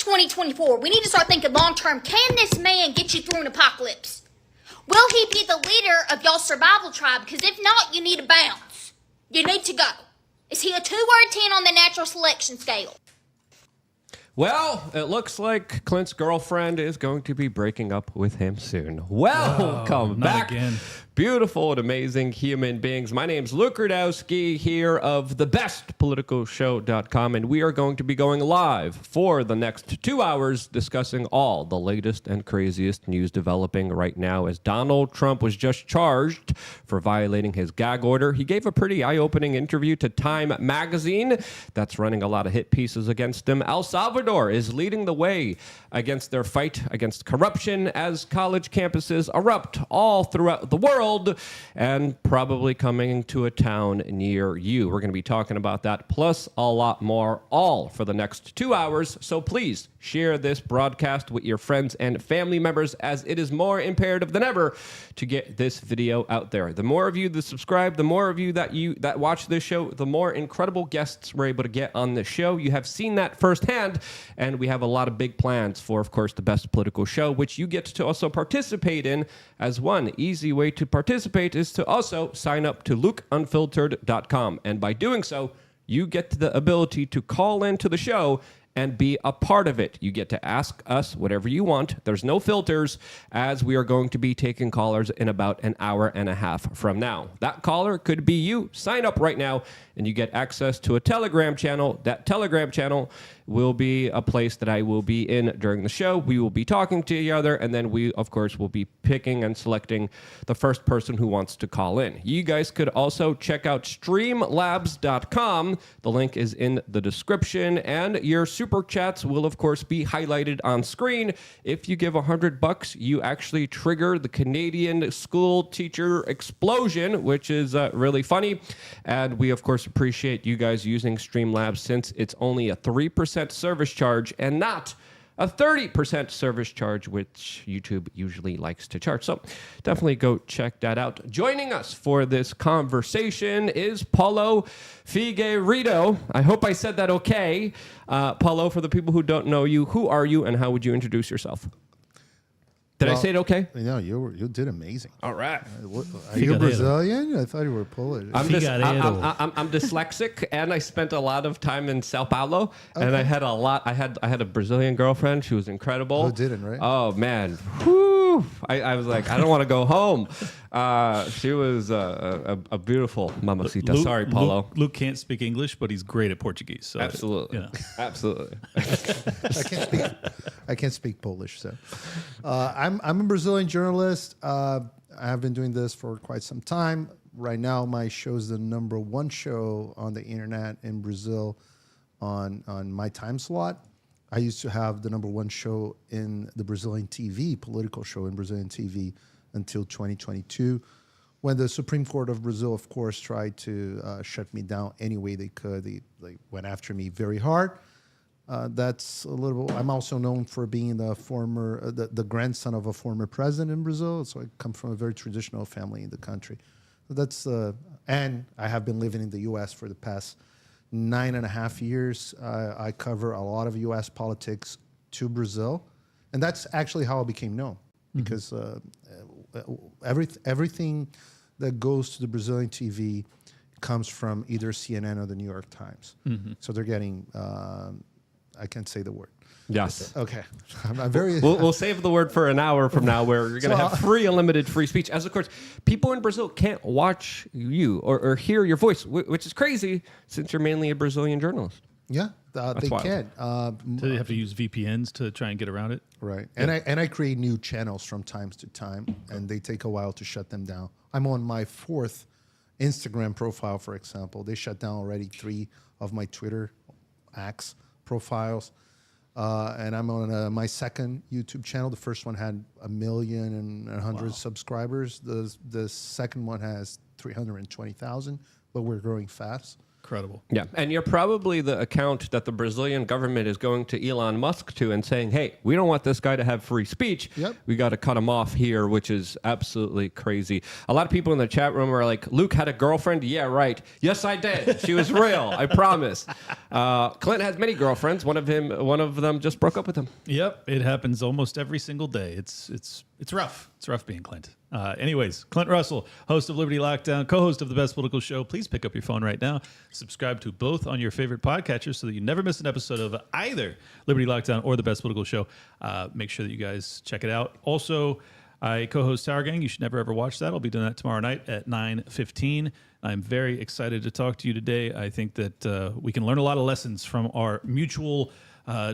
2024. We need to start thinking long-term. Can this man get you through an apocalypse? Will he be the leader of y'all's survival tribe? Because if not, you need to bounce. You need to go. Is he a 2 or a 10 on the natural selection scale? Well, it looks like Clint's girlfriend is going to be breaking up with him soon. Welcome back. Again. Beautiful and amazing human beings. My name's Luke Rudowski here of thebestpoliticalshow.com, and we are going to be going live for the next 2 hours discussing all the latest and craziest news developing right now as Donald Trump was just charged for violating his gag order. He gave a pretty eye-opening interview to Time magazine that's running a lot of hit pieces against him. El Salvador is leading the way against their fight against corruption as college campuses erupt all throughout the world and probably coming to a town near you. We're going to be talking about that plus a lot more, all for the next 2 hours. So please share this broadcast with your friends and family members, as it is more imperative than ever to get this video out there. The more of you that subscribe, the more of you that watch this show, the more incredible guests we're able to get on this show. You have seen that firsthand, and we have a lot of big plans for, of course, the Best Political Show, which you get to also participate in. As one easy way to participate is to also sign up to lukeunfiltered.com, and by doing so, you get the ability to call into the show and be a part of it. You get to ask us whatever you want. There's no filters, as we are going to be taking callers in about an hour and a half from now. That caller could be you. Sign up right now, and you get access to a Telegram channel. That Telegram channel will be a place that I will be in during the show. We will be talking to each other, and then we, of course, will be picking and selecting the first person who wants to call in. You guys could also check out streamlabs.com. The link is in the description, and your super chats will, of course, be highlighted on screen. If you give $100, you actually trigger the Canadian school teacher explosion, which is really funny. And we, of course, appreciate you guys using Streamlabs, since it's only a 3% service charge and not a 30% service charge, which YouTube usually likes to charge. So definitely go check that out. Joining us for this conversation is Paulo Figueiredo. I hope I said that okay. Paulo, for the people who don't know you, who are you and how would you introduce yourself? Did I say it okay? No, you did amazing. All right. Are you Brazilian? I thought you were Polish. I'm dyslexic, and I spent a lot of time in Sao Paulo, and I had a Brazilian girlfriend. She was incredible. Who didn't, right? Oh man, whew. I was like, I don't want to go home. She was a beautiful mamacita. Sorry, Paulo. Luke can't speak English, but he's great at Portuguese. So absolutely, absolutely. I can't speak Polish, so I'm a Brazilian journalist. I have been doing this for quite some time. Right now, my show is the #1 show on the internet in Brazil on my time slot. I used to have the #1 show in the Brazilian TV, political show in Brazilian TV, until 2022, when the Supreme Court of Brazil, of course, tried to shut me down any way they could. They went after me very hard. That's a little. I'm also known for being the grandson of a former president in Brazil. So I come from a very traditional family in the country. That's and I have been living in the U.S. for the past 9.5 years. I cover a lot of U.S. politics to Brazil, and that's actually how I became known, because everything that goes to the Brazilian TV comes from either CNN or the New York Times. So they're getting. I can't say the word. Yes. Okay. I'm very. We'll save the word for an hour from now, where you're going to have unlimited free speech. As of course, people in Brazil can't watch you or hear your voice, which is crazy, since you're mainly a Brazilian journalist. Yeah, they can. So they have to use VPNs to try and get around it. Right. And I create new channels from time to time, and they take a while to shut them down. I'm on my 4th Instagram profile, for example. They shut down already 3 of my Twitter X profiles. And I'm on my 2nd YouTube channel. The first one had 1,100,000 subscribers. The second one has 320,000, but we're growing fast. Incredible. Yeah, and you're probably the account that the Brazilian government is going to Elon Musk to and saying, hey, we don't want this guy to have free speech. Yep. We got to cut him off here, which is absolutely crazy. A lot of people in the chat room are like, Luke had a girlfriend? Yeah, right. Yes, I did. She was real. I promise. Clinton has many girlfriends. One of them just broke up with him. Yep, it happens almost every single day. It's rough. It's rough being Clint. Anyways, Clint Russell, host of Liberty Lockdown, co-host of the Best Political Show. Please pick up your phone right now. Subscribe to both on your favorite podcatchers so that you never miss an episode of either Liberty Lockdown or the Best Political Show. Make sure that you guys check it out. Also, I co-host Tower Gang. You should never ever watch that. I'll be doing that tomorrow night at 9:15. I'm very excited to talk to you today. I think that we can learn a lot of lessons from our mutual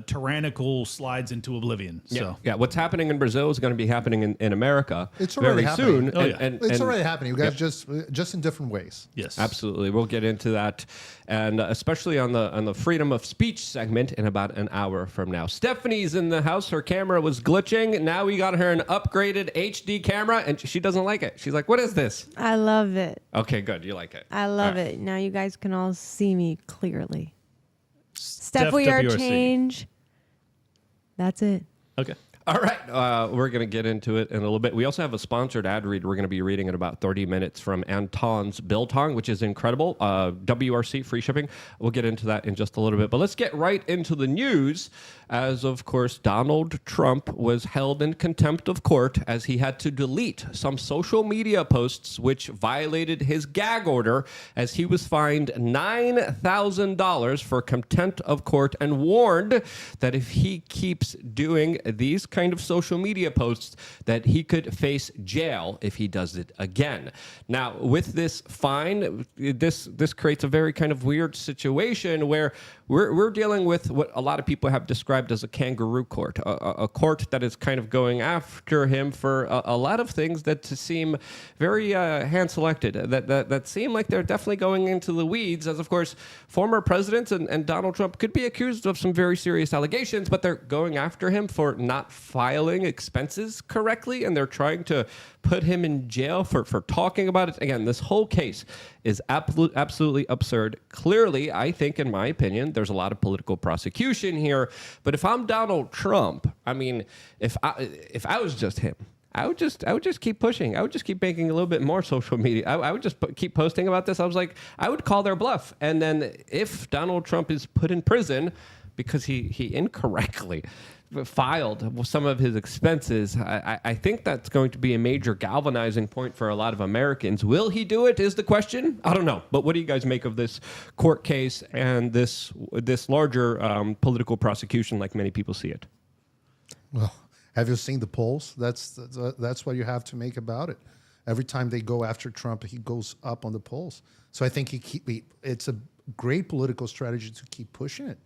tyrannical slides into oblivion. So Yeah, what's happening in Brazil is going to be happening in America It's already very happening. soon. Oh, yeah. It's already happening. You guys just in different ways. yes, Absolutely, we'll get into that, and especially on the freedom of speech segment in about an hour from now. Stephanie's in the house. Her camera was glitching. Now we got her an upgraded HD camera, and she doesn't like it. She's like, "What is this?" I love it. Okay, good. You like it. I love All right. it. Now you guys can all see me clearly. Steph, Steph we are WRC. change. That's it. Okay. All right, we're going to get into it in a little bit. We also have a sponsored ad read we're going to be reading in about 30 minutes from Anton's Biltong, which is incredible. WRC, free shipping. We'll get into that in just a little bit. But let's get right into the news, as, of course, Donald Trump was held in contempt of court as he had to delete some social media posts which violated his gag order, as he was fined $9,000 for contempt of court and warned that if he keeps doing these kind of social media posts, that he could face jail if he does it again. Now, with this fine, this creates a very kind of weird situation where we're dealing with what a lot of people have described as a kangaroo court, a court that is kind of going after him for a lot of things that seem very hand-selected, that seem like they're definitely going into the weeds, as, of course, former presidents and Donald Trump could be accused of some very serious allegations, but they're going after him for not filing expenses correctly, and they're trying to put him in jail for talking about it. Again, this whole case is absolutely absurd. Clearly, I think, in my opinion, there's a lot of political prosecution here. But if I'm Donald Trump, I mean, if I was just him, I would just keep pushing. I would just keep making a little bit more social media. I would just keep posting about this. I was like, I would call their bluff. And then if Donald Trump is put in prison because he incorrectly filed some of his expenses, I think that's going to be a major galvanizing point for a lot of Americans. Will he do it is the question. I don't know. But what do you guys make of this court case and this larger political prosecution like many people see it? Well, have you seen the polls? That's what you have to make about it. Every time they go after Trump, he goes up on the polls. So I think it's a great political strategy to keep pushing it.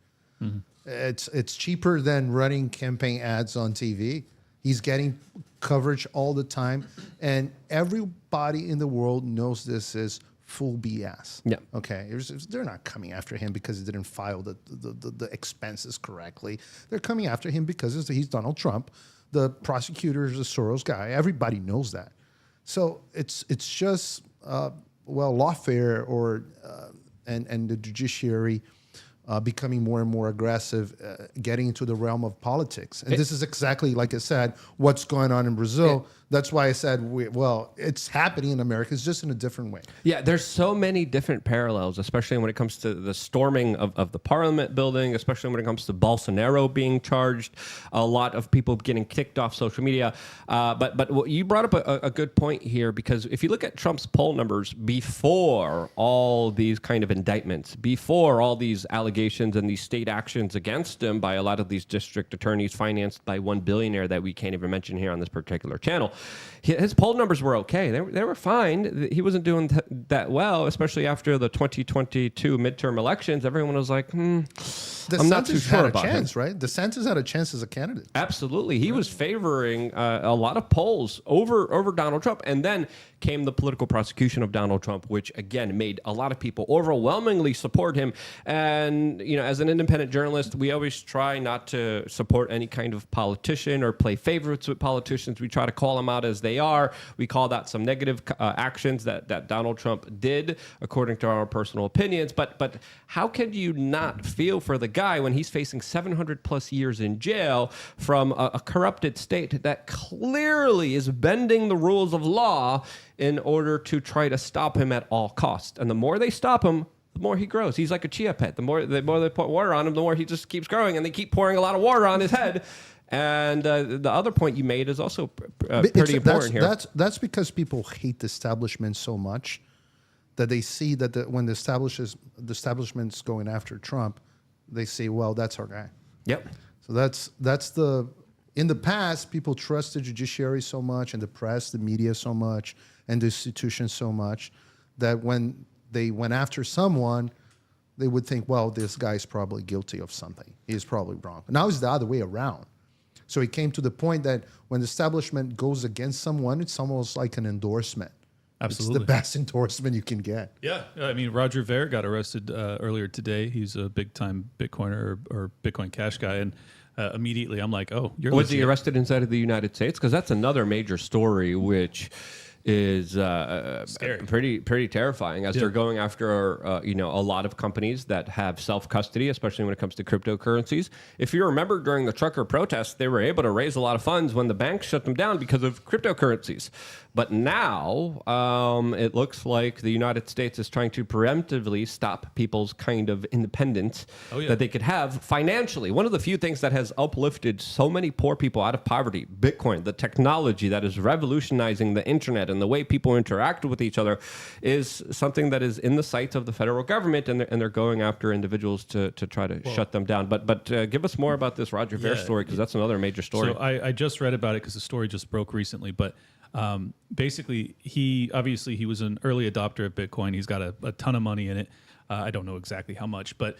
Mm-hmm. It's cheaper than running campaign ads on TV. He's getting coverage all the time, and everybody in the world knows this is full BS. Yeah. Okay. They're not coming after him because he didn't file the expenses correctly. They're coming after him because he's Donald Trump. The prosecutor is a Soros guy. Everybody knows that. So it's just lawfare and the judiciary becoming more and more aggressive, getting into the realm of politics. And this is exactly, like I said, what's going on in Brazil. That's why I said, it's happening in America. It's just in a different way. Yeah, there's so many different parallels, especially when it comes to the storming of the Parliament building, especially when it comes to Bolsonaro being charged, a lot of people getting kicked off social media. But what you brought up a good point here, because if you look at Trump's poll numbers before all these kind of indictments, before all these allegations and these state actions against him by a lot of these district attorneys financed by one billionaire that we can't even mention here on this particular channel, his poll numbers were okay. They were fine. He wasn't doing that well, especially after the 2022 midterm elections. Everyone was like, I'm not too sure about him. Right? DeSantis had a chance as a candidate. Absolutely. He was favoring a lot of polls over Donald Trump. And then came the political prosecution of Donald Trump, which, again, made a lot of people overwhelmingly support him. And, as an independent journalist, we always try not to support any kind of politician or play favorites with politicians. We try to call them come out as they are. We call that some negative actions that Donald Trump did, according to our personal opinions. But how can you not feel for the guy when he's facing 700 plus years in jail from a corrupted state that clearly is bending the rules of law in order to try to stop him at all costs? And the more they stop him, the more he grows. He's like a chia pet. The more they put water on him, the more he just keeps growing, and they keep pouring a lot of water on his head. And the other point you made is also pretty important here. That's because people hate the establishment so much that they see that when the establishment's going after Trump, they say, well, that's our guy. Yep. So that's in the past, people trust the judiciary so much, and the press, the media so much, and the institutions so much, that when they went after someone, they would think, well, this guy's probably guilty of something. He's probably wrong. Now it's the other way around. So it came to the point that when the establishment goes against someone, it's almost like an endorsement. Absolutely. It's the best endorsement you can get. Yeah. I mean, Roger Ver got arrested earlier today. He's a big-time Bitcoiner or Bitcoin Cash guy. And immediately I'm like, oh, you're Was he arrested inside of the United States? Because that's another major story, which is pretty terrifying as they're going after a lot of companies that have self-custody, especially when it comes to cryptocurrencies. If you remember, during the trucker protests, they were able to raise a lot of funds when the banks shut them down because of cryptocurrencies. But now it looks like the United States is trying to preemptively stop people's kind of independence that they could have financially. One of the few things that has uplifted so many poor people out of poverty, Bitcoin, the technology that is revolutionizing the internet and the way people interact with each other, is something that is in the sights of the federal government, and they're going after individuals to try to shut them down. But give us more about this Roger Ver story, because that's another major story. So I just read about it because the story just broke recently, but basically he was an early adopter of Bitcoin. He's got a ton of money in it. I don't know exactly how much, but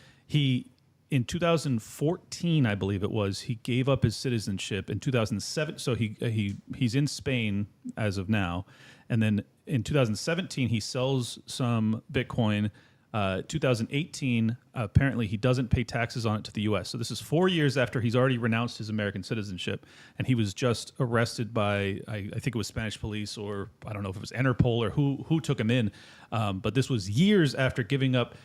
in 2014, I believe it was, he gave up his citizenship. In 2007, so he's in Spain as of now, and then in 2017 he sells some Bitcoin. 2018, apparently he doesn't pay taxes on it to the U.S. So this is 4 years after he's already renounced his American citizenship, and he was just arrested by I think it was Spanish police, or I don't know if it was Interpol or who took him in. But this was years after giving up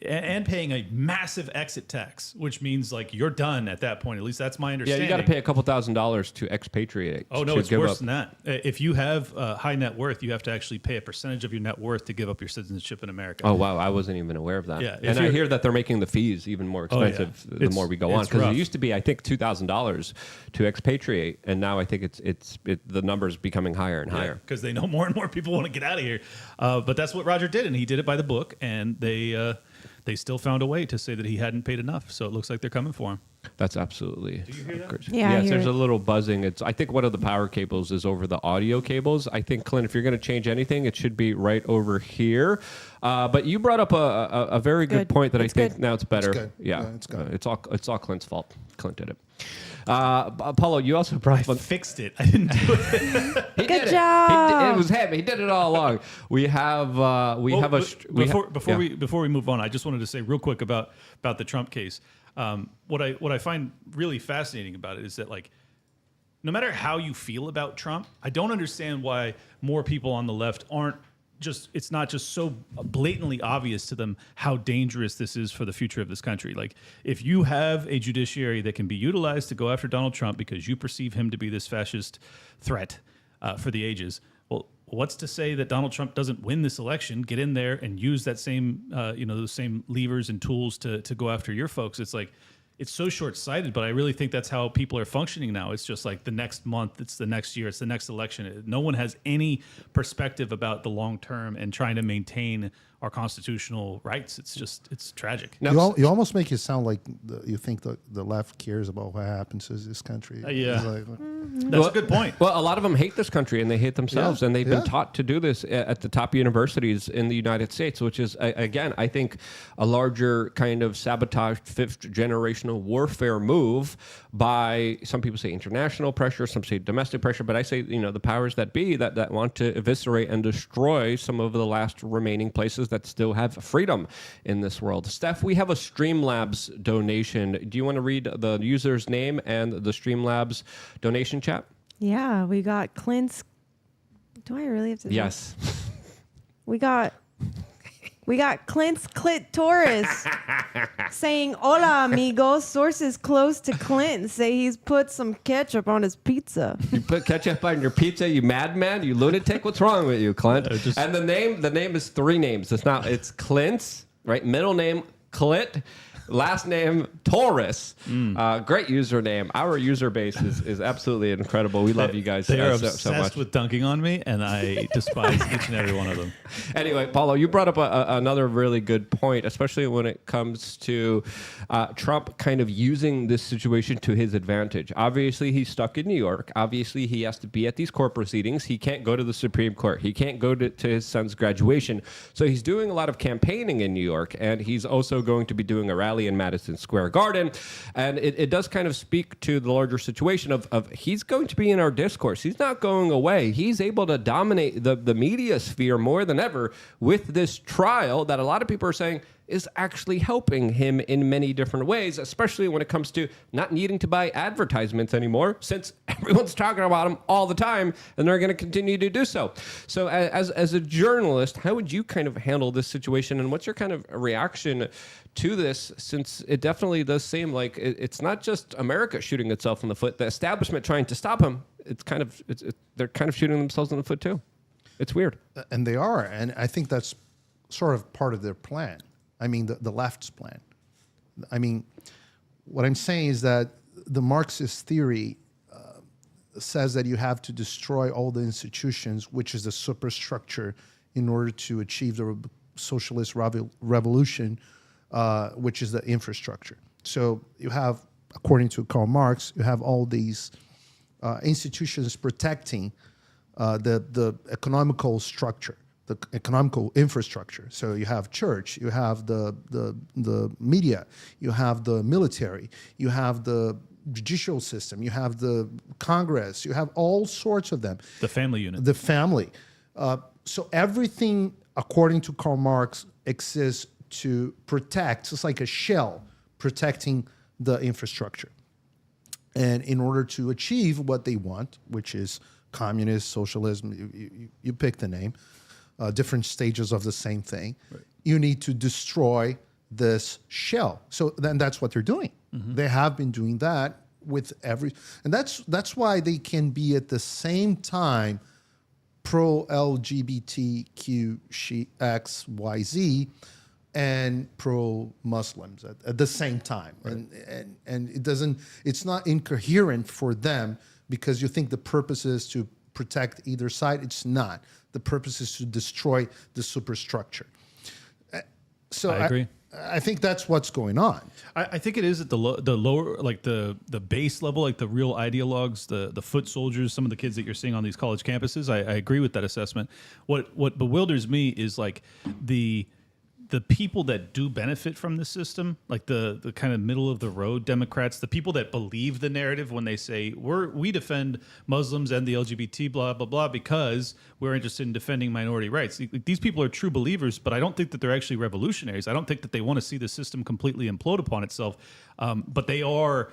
and paying a massive exit tax, which means like you're done at that point. At least that's my understanding. Yeah, you got to pay a couple $1,000s to expatriate. Oh no, it's worse than that. If you have high net worth, you have to actually pay a percentage of your net worth to give up your citizenship in America. Oh wow, I wasn't even aware of that. Yeah, and I hear that they're making the fees even more expensive the more we go on, because it used to be, I think, $2,000 to expatriate, and now I think it's the number's becoming higher and higher because they know more and more people want to get out of here. But that's what Roger did, and he did it by the book, and they still found a way to say that he hadn't paid enough. So it looks like they're coming for him. That's absolutely. Do you hear that? Yeah, Yes, there's a little buzzing. I think one of the power cables is over the audio cables. I think, Clint, if you're going to change anything, it should be right over here. But you brought up a very good point that I think now it's better. It's good. Yeah, It's good. It's all Clint's fault. Clint did it. Paulo, you also brought I fixed it. I didn't do it. He Good did job. It was him. He did it all along. We have Before we move on, I just wanted to say real quick about the Trump case. What I find really fascinating about it is that, like, no matter how you feel about Trump, I don't understand why more people on the left aren't just, it's not just so blatantly obvious to them how dangerous this is for the future of this country. Like, if you have a judiciary that can be utilized to go after Donald Trump because you perceive him to be this fascist threat for the ages, well, what's to say that Donald Trump doesn't win this election, get in there and use that same, those same levers and tools to go after your folks? It's like, it's so short-sighted, but I really think that's how people are functioning now. It's just like the next month, it's the next year, it's the next election. No one has any perspective about the long term and trying to maintain our constitutional rights. It's tragic. Now, You almost make it sound like you think the left cares about what happens to this country. Yeah. It's like, That's a good point. Well, a lot of them hate this country and they hate themselves, Yeah, and they've yeah. been taught to do this at the top universities in the United States, which is, again, I think a larger kind of sabotaged fifth generational warfare move by, some people say international pressure, some say domestic pressure, but I say, the powers that be that want to eviscerate and destroy some of the last remaining places that still have freedom in this world. Steph, we have a Streamlabs donation. Do you want to read the user's name and the Streamlabs donation chat? Yeah, we got Clint's Do I really have to? Yes. We got Clint's clitoris saying, "Hola, amigos." Sources close to Clinton say he's put some ketchup on his pizza. You put ketchup on your pizza, you madman, you lunatic. What's wrong with you, Clint? And the name is 3 names. It's Clint's, right? Middle name, Clit. Last name, Taurus. Great username. Our user base is absolutely incredible. We love you guys They are so obsessed much. with dunking on me, and I despise each and every one of them. Anyway, Paulo, you brought up another really good point, especially when it comes to Trump kind of using this situation to his advantage. Obviously, he's stuck in New York. Obviously, he has to be at these court proceedings. He can't go to the Supreme Court. He can't go to his son's graduation. So he's doing a lot of campaigning in New York, and he's also going to be doing a rally in Madison Square Garden. And it does kind of speak to the larger situation of he's going to be in our discourse. He's not going away. He's able to dominate the media sphere more than ever with this trial that a lot of people are saying is actually helping him in many different ways, especially when it comes to not needing to buy advertisements anymore, since everyone's talking about him all the time, and they're going to continue to do so. So as a journalist, how would you kind of handle this situation, and what's your kind of reaction to this, since it definitely does seem like it's not just America shooting itself in the foot, the establishment trying to stop him, they're kind of shooting themselves in the foot too. It's weird. And they are. And I think that's sort of part of their plan. I mean, the left's plan. I mean, what I'm saying is that the Marxist theory says that you have to destroy all the institutions, which is the superstructure, in order to achieve the socialist revolution, which is the infrastructure. So you have, according to Karl Marx, you have all these institutions protecting the economical structure, the economical infrastructure. So you have church, you have the media, you have the military, you have the judicial system, you have the Congress, you have all sorts of them. The family unit. The family. So everything, according to Karl Marx, exists to protect. It's like a shell protecting the infrastructure. And in order to achieve what they want, which is communist, socialism, you pick the name, different stages of the same thing, right, you need to destroy this shell. So then that's what they're doing. Mm-hmm. They have been doing that with and that's why they can be at the same time pro-LGBTQXYZ and pro-Muslims at the same time. Right. And it's not incoherent for them, because you think the purpose is to protect either side. It's not. The purpose is to destroy the superstructure. So I agree. I think that's what's going on. I think it is at the lower, like the base level, like the real ideologues, the foot soldiers, some of the kids that you're seeing on these college campuses. I agree with that assessment. What bewilders me is like the people that do benefit from the system, like the kind of middle of the road Democrats, the people that believe the narrative when they say we defend Muslims and the LGBT blah blah blah because we're interested in defending minority rights. These people are true believers, but I don't think that they're actually revolutionaries. I don't think that they want to see the system completely implode upon itself. But they are,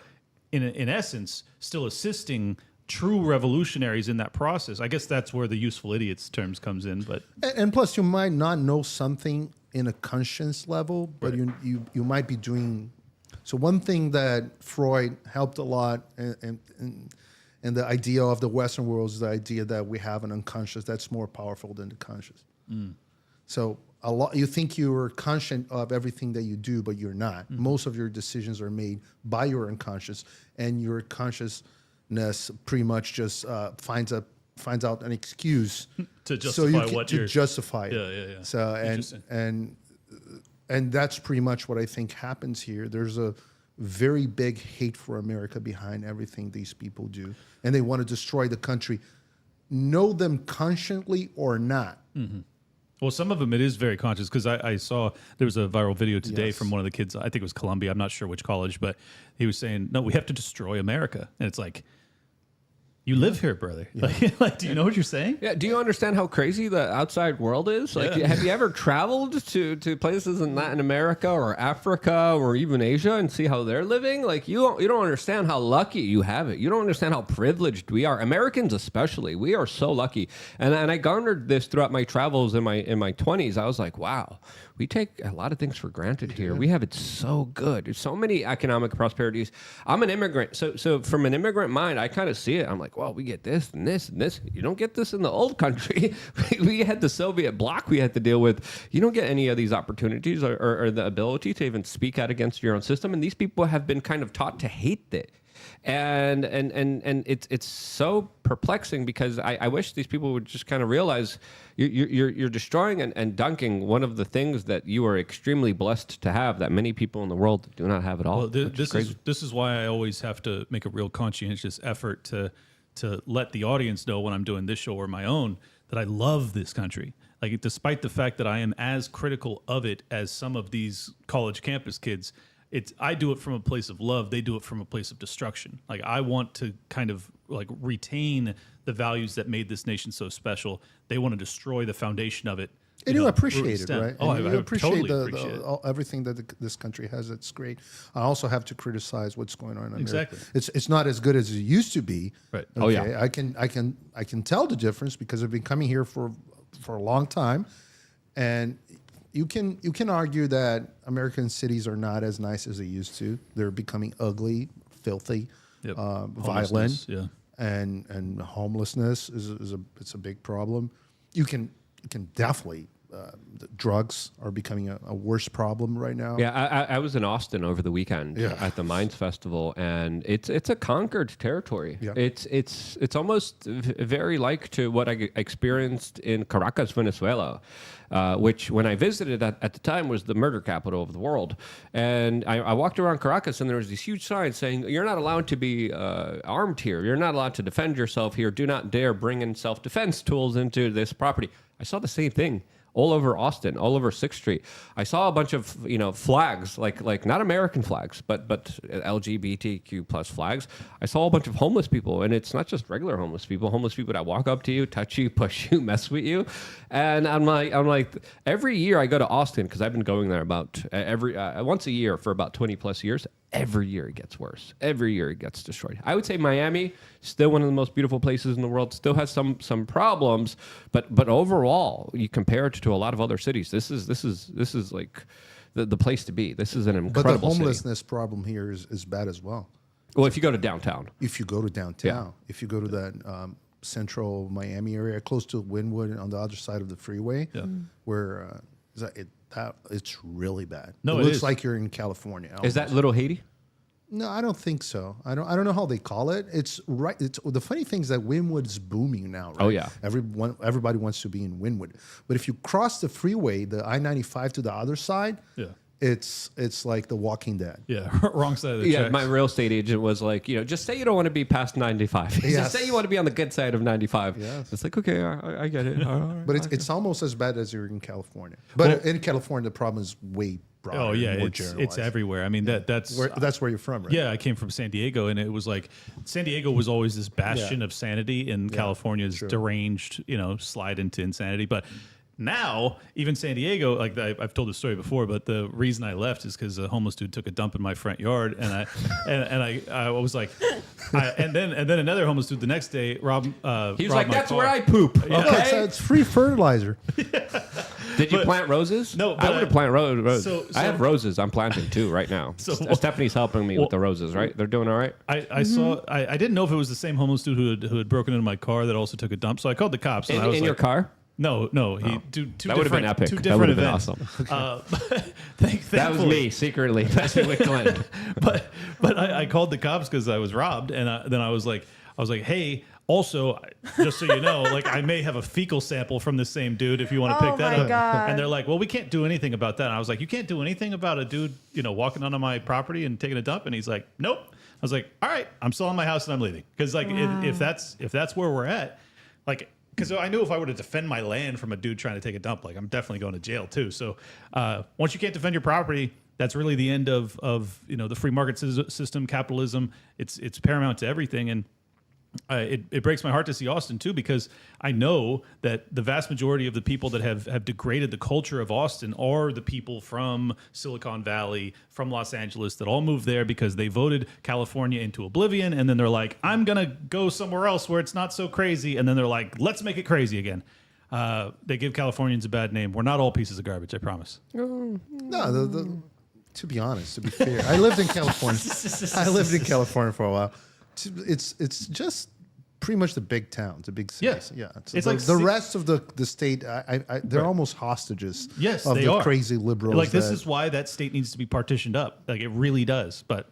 in essence, still assisting true revolutionaries in that process. I guess that's where the useful idiots terms comes in. But and plus, you might not know something in a conscience level, but right, you might be doing. So one thing that Freud helped a lot, and the idea of the Western world is the idea that we have an unconscious that's more powerful than the conscious. Mm. So a lot, you think you're conscious of everything that you do, but you're not. Mm. Most of your decisions are made by your unconscious, and your consciousness pretty much just finds out an excuse to justify justify it. Yeah. So and that's pretty much what I think happens here. There's a very big hate for America behind everything these people do, and they want to destroy the country, know them consciently or not. Mm-hmm. Well, some of them it is very conscious, because I saw there was a viral video today from one of the kids. I think it was Columbia. I'm not sure which college, but he was saying, "No, we have to destroy America," and it's like, You live here, brother. Like, do you know what you're saying? Yeah. Do you understand how crazy the outside world is? Like, have you ever traveled to places in Latin America or Africa or even Asia and see how they're living? Like, you don't understand how lucky you have it. You don't understand how privileged we are. Americans especially. We are so lucky. And I garnered this throughout my travels in my 20s. I was like, wow, we take a lot of things for granted here. We have it so good. There's so many economic prosperities. I'm an immigrant. So from an immigrant mind, I kind of see it. I'm like, well, we get this and this and this. You don't get this in the old country. We had the Soviet bloc we had to deal with. You don't get any of these opportunities or the ability to even speak out against your own system. And these people have been kind of taught to hate it. And it's so perplexing because I wish these people would just kind of realize you're destroying and dunking one of the things that you are extremely blessed to have that many people in the world do not have at all. Well, this is why I always have to make a real conscientious effort to let the audience know when I'm doing this show or my own that I love this country. Like, despite the fact that I am as critical of it as some of these college campus kids, I do it from a place of love. They do it from a place of destruction. Like, I want to kind of like retain the values that made this nation so special. They want to destroy the foundation of it. And you appreciate it, right? Oh, and I you appreciate totally appreciate it. everything that this country has. It's great. I also have to criticize what's going on in America. Exactly. It's not as good as it used to be. Right. Okay? Oh, yeah. I can tell the difference because I've been coming here for a long time, and you can argue that American cities are not as nice as they used to. They're becoming ugly, filthy, violent, and homelessness is a big problem. You can definitely the drugs are becoming a worse problem right now. Yeah, I was in Austin over the weekend at the Mines Festival, and it's a conquered territory. Yeah. It's almost very like to what I experienced in Caracas, Venezuela, which when I visited at the time was the murder capital of the world. And I walked around Caracas, and there was these huge signs saying, "You're not allowed to be armed here. You're not allowed to defend yourself here. Do not dare bring in self-defense tools into this property." I saw the same thing all over Austin, all over 6th Street. I saw a bunch of flags, like not American flags, but LGBTQ plus flags. I saw a bunch of homeless people, and it's not just regular homeless people that walk up to you, touch you, push you, mess with you. And I'm like, every year I go to Austin because I've been going there about once a year for about 20 plus years. Every year it gets worse. Every year it gets destroyed. I would say Miami, still one of the most beautiful places in the world, still has some problems, but overall, you compare it to a lot of other cities. This is like the place to be. This is an incredible But the homelessness city. problem here is bad as well. Well, if you go to downtown. If you go to downtown, if you go to that central Miami area, close to Wynwood on the other side of the freeway, where it's really bad. No, it it looks is. like you're in California. Is that Little Haiti? No, I don't think so. I don't know how they call it. It's right. The funny thing is that Wynwood's booming now, right? Oh, yeah. Everybody wants to be in Wynwood. But if you cross the freeway, the I-95 to the other side, it's like The Walking Dead. Yeah, wrong side of the tracks. My real estate agent was like, just say you don't want to be past 95. Just Yes. say you want to be on the good side of 95. Yes. It's like, okay, I get it. All right, But it's almost as bad as you're in California. But in California, the problem is way broader. Oh yeah, more it's generalized. everywhere. I mean that's That's where you're from, right? Yeah, I came from San Diego, and it was like San Diego was always this bastion of sanity, and California's deranged, slide into insanity. But now, even San Diego, like I've told this story before, but the reason I left is because a homeless dude took a dump in my front yard, and I was like, and then another homeless dude the next day, He was robbed like, my that's car. where I poop. Okay. No, it's free fertilizer. Did you plant roses? No, I but would have planted roses. So- I have roses I'm planting too right now. Stephanie's helping me with the roses, right? They're doing all right? I saw. I didn't know if it was the same homeless dude who had broken into my car that also took a dump. So I called the cops. And I was In like, your car? No. He two That would have been different epic. two That different would have been events. awesome. That was Thankfully- me secretly messing with Glenn. but I called the cops because I was robbed, and then I was like, hey, also, just so you know, like I may have a fecal sample from the same dude if you want to pick that my up. God. And they're like, well, we can't do anything about that. And I was like, you can't do anything about a dude, walking onto my property and taking a dump. And he's like, nope. I was like, all right, I'm selling my house and I'm leaving because like if that's where we're at, like. Because I knew if I were to defend my land from a dude trying to take a dump, like I'm definitely going to jail too. So once you can't defend your property, that's really the end of the free market system, capitalism. It's paramount to everything. And it breaks my heart to see Austin too, because I know that the vast majority of the people that have degraded the culture of Austin are the people from Silicon Valley, from Los Angeles, that all moved there because they voted California into oblivion, and then they're like, I'm gonna go somewhere else where it's not so crazy, and then they're like, let's make it crazy again. They give Californians a bad name. We're not all pieces of garbage, I promise. No, to be honest, to be fair, I lived in California. I lived in California for a while. It's just pretty much the big towns, the big cities. Yeah. It's like the rest of the state. They're almost hostages. Yes, of they the are. crazy liberals. Like, this is why that state needs to be partitioned up. Like, it really does. But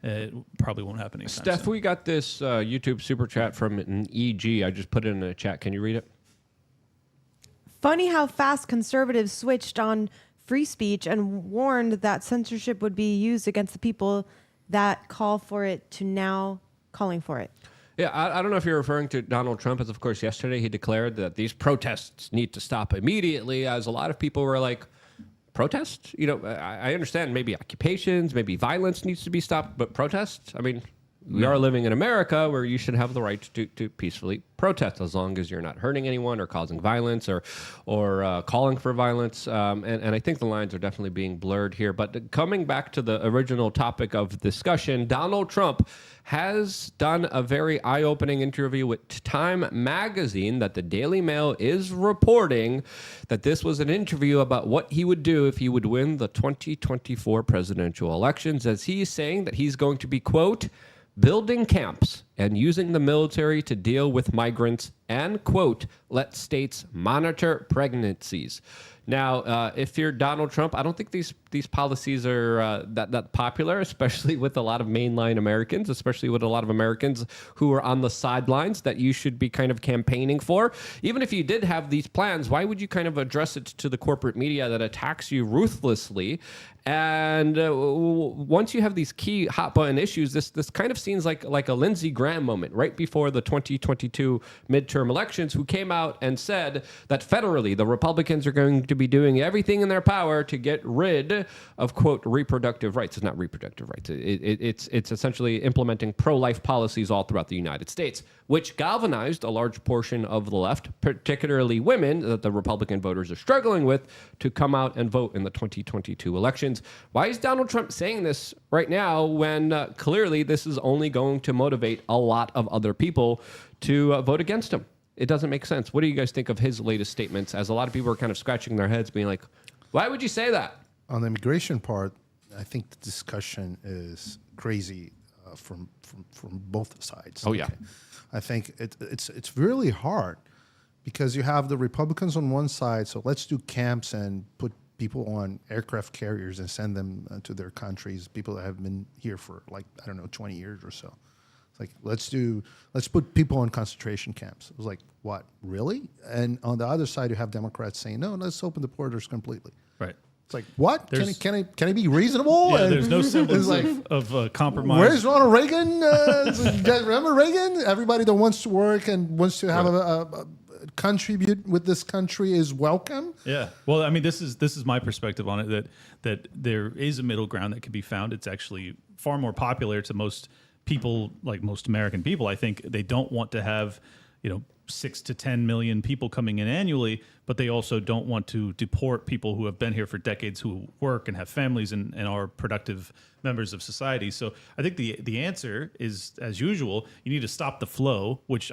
it probably won't happen anytime Steph, soon. we got this YouTube super chat from an EG. I just put it in the chat. Can you read it? Funny how fast conservatives switched on free speech and warned that censorship would be used against the people that call for it to now calling for it. Yeah, I don't know if you're referring to Donald Trump, as of course yesterday he declared that these protests need to stop immediately, as a lot of people were like, protest? You know, I understand maybe occupations, maybe violence needs to be stopped, but protests? I mean, we are living in America where you should have the right to peacefully protest as long as you're not hurting anyone or causing violence or calling for violence. And I think the lines are definitely being blurred here. But coming back to the original topic of discussion, Donald Trump has done a very eye-opening interview with Time magazine that the Daily Mail is reporting that this was an interview about what he would do if he would win the 2024 presidential elections, as he's saying that he's going to be, quote, building camps and using the military to deal with migrants and, quote, let states monitor pregnancies. Now, if you're Donald Trump, I don't think these policies are that popular, especially with a lot of mainline Americans, especially with a lot of Americans who are on the sidelines that you should be kind of campaigning for. Even if you did have these plans, why would you kind of address it to the corporate media that attacks you ruthlessly? And once you have these key hot button issues, this kind of seems like a Lindsey Graham moment right before the 2022 midterm elections, who came out and said that federally the Republicans are going to be doing everything in their power to get rid of, quote, reproductive rights. It's not reproductive rights. It's essentially implementing pro-life policies all throughout the United States, which galvanized a large portion of the left, particularly women that the Republican voters are struggling with, to come out and vote in the 2022 elections. Why is Donald Trump saying this right now when clearly this is only going to motivate a lot of other people to vote against him? It doesn't make sense. What do you guys think of his latest statements, as a lot of people are kind of scratching their heads being like, why would you say that? On the immigration part, I think the discussion is crazy from both sides. Oh, yeah. Okay. I think it's really hard because you have the Republicans on one side, so let's do camps and put people on aircraft carriers and send them to their countries, people that have been here for 20 years or so. It's like, let's put people in concentration camps. It was like, what, really? And on the other side, you have Democrats saying, no, let's open the borders completely. Right. It's like, what? Can I be reasonable? Yeah, And there's no semblance like, of compromise. where's Ronald Reagan? You guys remember Reagan? Everybody that wants to work and wants to have a contribute with this country is welcome. Yeah. Well, I mean, this is my perspective on it, that there is a middle ground that can be found. It's actually far more popular to most people, like most American people. I think they don't want to have, 6 to 10 million people coming in annually, but they also don't want to deport people who have been here for decades, who work and have families and are productive members of society. So I think the answer is, as usual, you need to stop the flow, which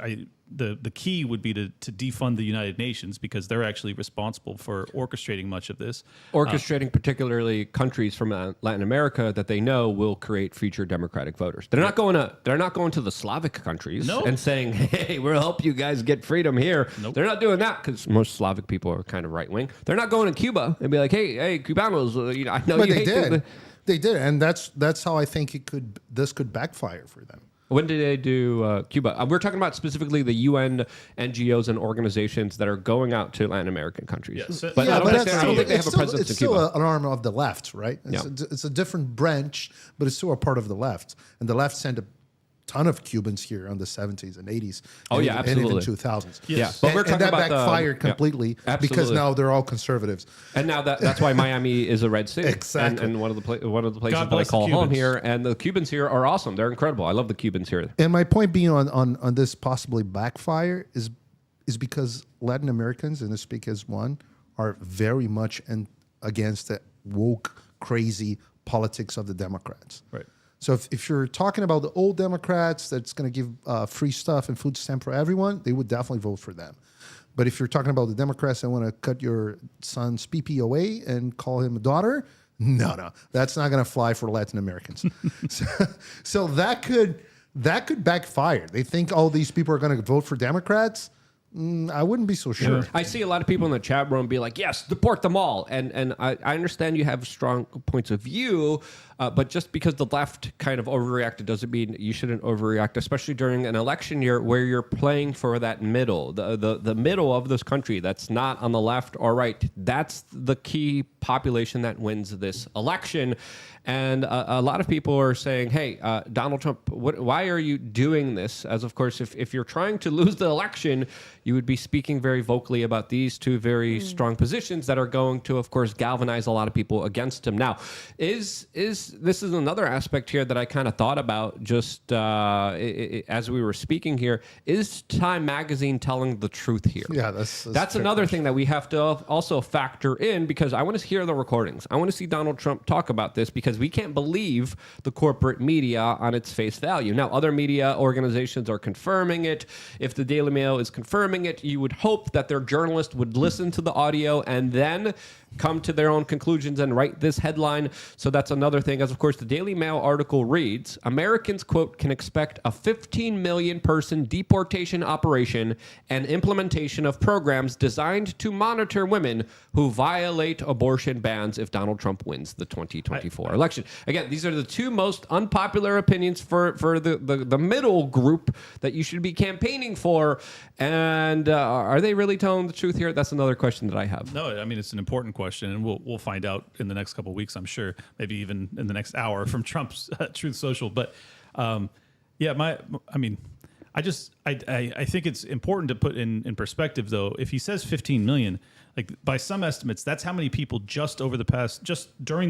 the key would be to defund the United Nations, because they're actually responsible for orchestrating much of this. Orchestrating particularly countries from Latin America that they know will create future Democratic voters. They're not going to the Slavic countries and saying, hey, we'll help you guys get freedom here. Nope. They're not doing that, because most Slavic people are kind of right wing. They're not going to Cuba and be like, hey, Cubanos, I know But you they hate did. them. They did, and that's how I think this could backfire for them. When did they do Cuba? We're talking about specifically the UN NGOs and organizations that are going out to Latin American countries. Yes. But Yeah, I don't think they have it's a presence it's in still Cuba. an arm of the left, right? It's a different branch, but it's still a part of the left. And the left sent ton of Cubans here in the 70s and 80s. Oh, and yeah, even, and even absolutely. 2000s. Yeah, but we're talking that about backfired completely because absolutely. now they're all conservatives. And now that's why Miami is a red city. Exactly. And one of the places God that I bless the call home Cubans. here. And the Cubans here are awesome. They're incredible. I love the Cubans here. And my point being on this possibly backfire is because Latin Americans, and I speak as one, are very much against the woke, crazy politics of the Democrats. Right. So if you're talking about the old Democrats that's going to give free stuff and food stamp for everyone, they would definitely vote for them. But if you're talking about the Democrats that want to cut your son's PP away and call him a daughter, no, that's not going to fly for Latin Americans. so that could backfire. They think all these people are going to vote for Democrats. I wouldn't be so sure. I see a lot of people in the chat room be like, yes, deport them all. And I understand you have strong points of view, but just because the left kind of overreacted doesn't mean you shouldn't overreact, especially during an election year where you're playing for that middle, the middle of this country that's not on the left or right. That's the key population that wins this election. And a lot of people are saying, hey, Donald Trump, why are you doing this? As, of course, if you're trying to lose the election, you would be speaking very vocally about these two very strong positions that are going to, of course, galvanize a lot of people against him. Now, this is another aspect here that I kind of thought about just as we were speaking here. Is Time Magazine telling the truth here? Yeah, that's another thing that we have to also factor in, because I want to hear the recordings. I want to see Donald Trump talk about this, because we can't believe the corporate media on its face value. Now, other media organizations are confirming it. If the Daily Mail is confirming it, you would hope that their journalist would listen to the audio and then come to their own conclusions and write this headline. So that's another thing. As, of course, the Daily Mail article reads, Americans, quote, can expect a 15 million person deportation operation and implementation of programs designed to monitor women who violate abortion bans if Donald Trump wins the 2024 election. Again, these are the two most unpopular opinions for the middle group that you should be campaigning for. And are they really telling the truth here? That's another question that I have. No, I mean, it's an important question, and we'll find out in the next couple of weeks, I'm sure, maybe even in the next hour from Trump's Truth Social. But I think it's important to put in perspective, though. If he says 15 million, like by some estimates, that's how many people just during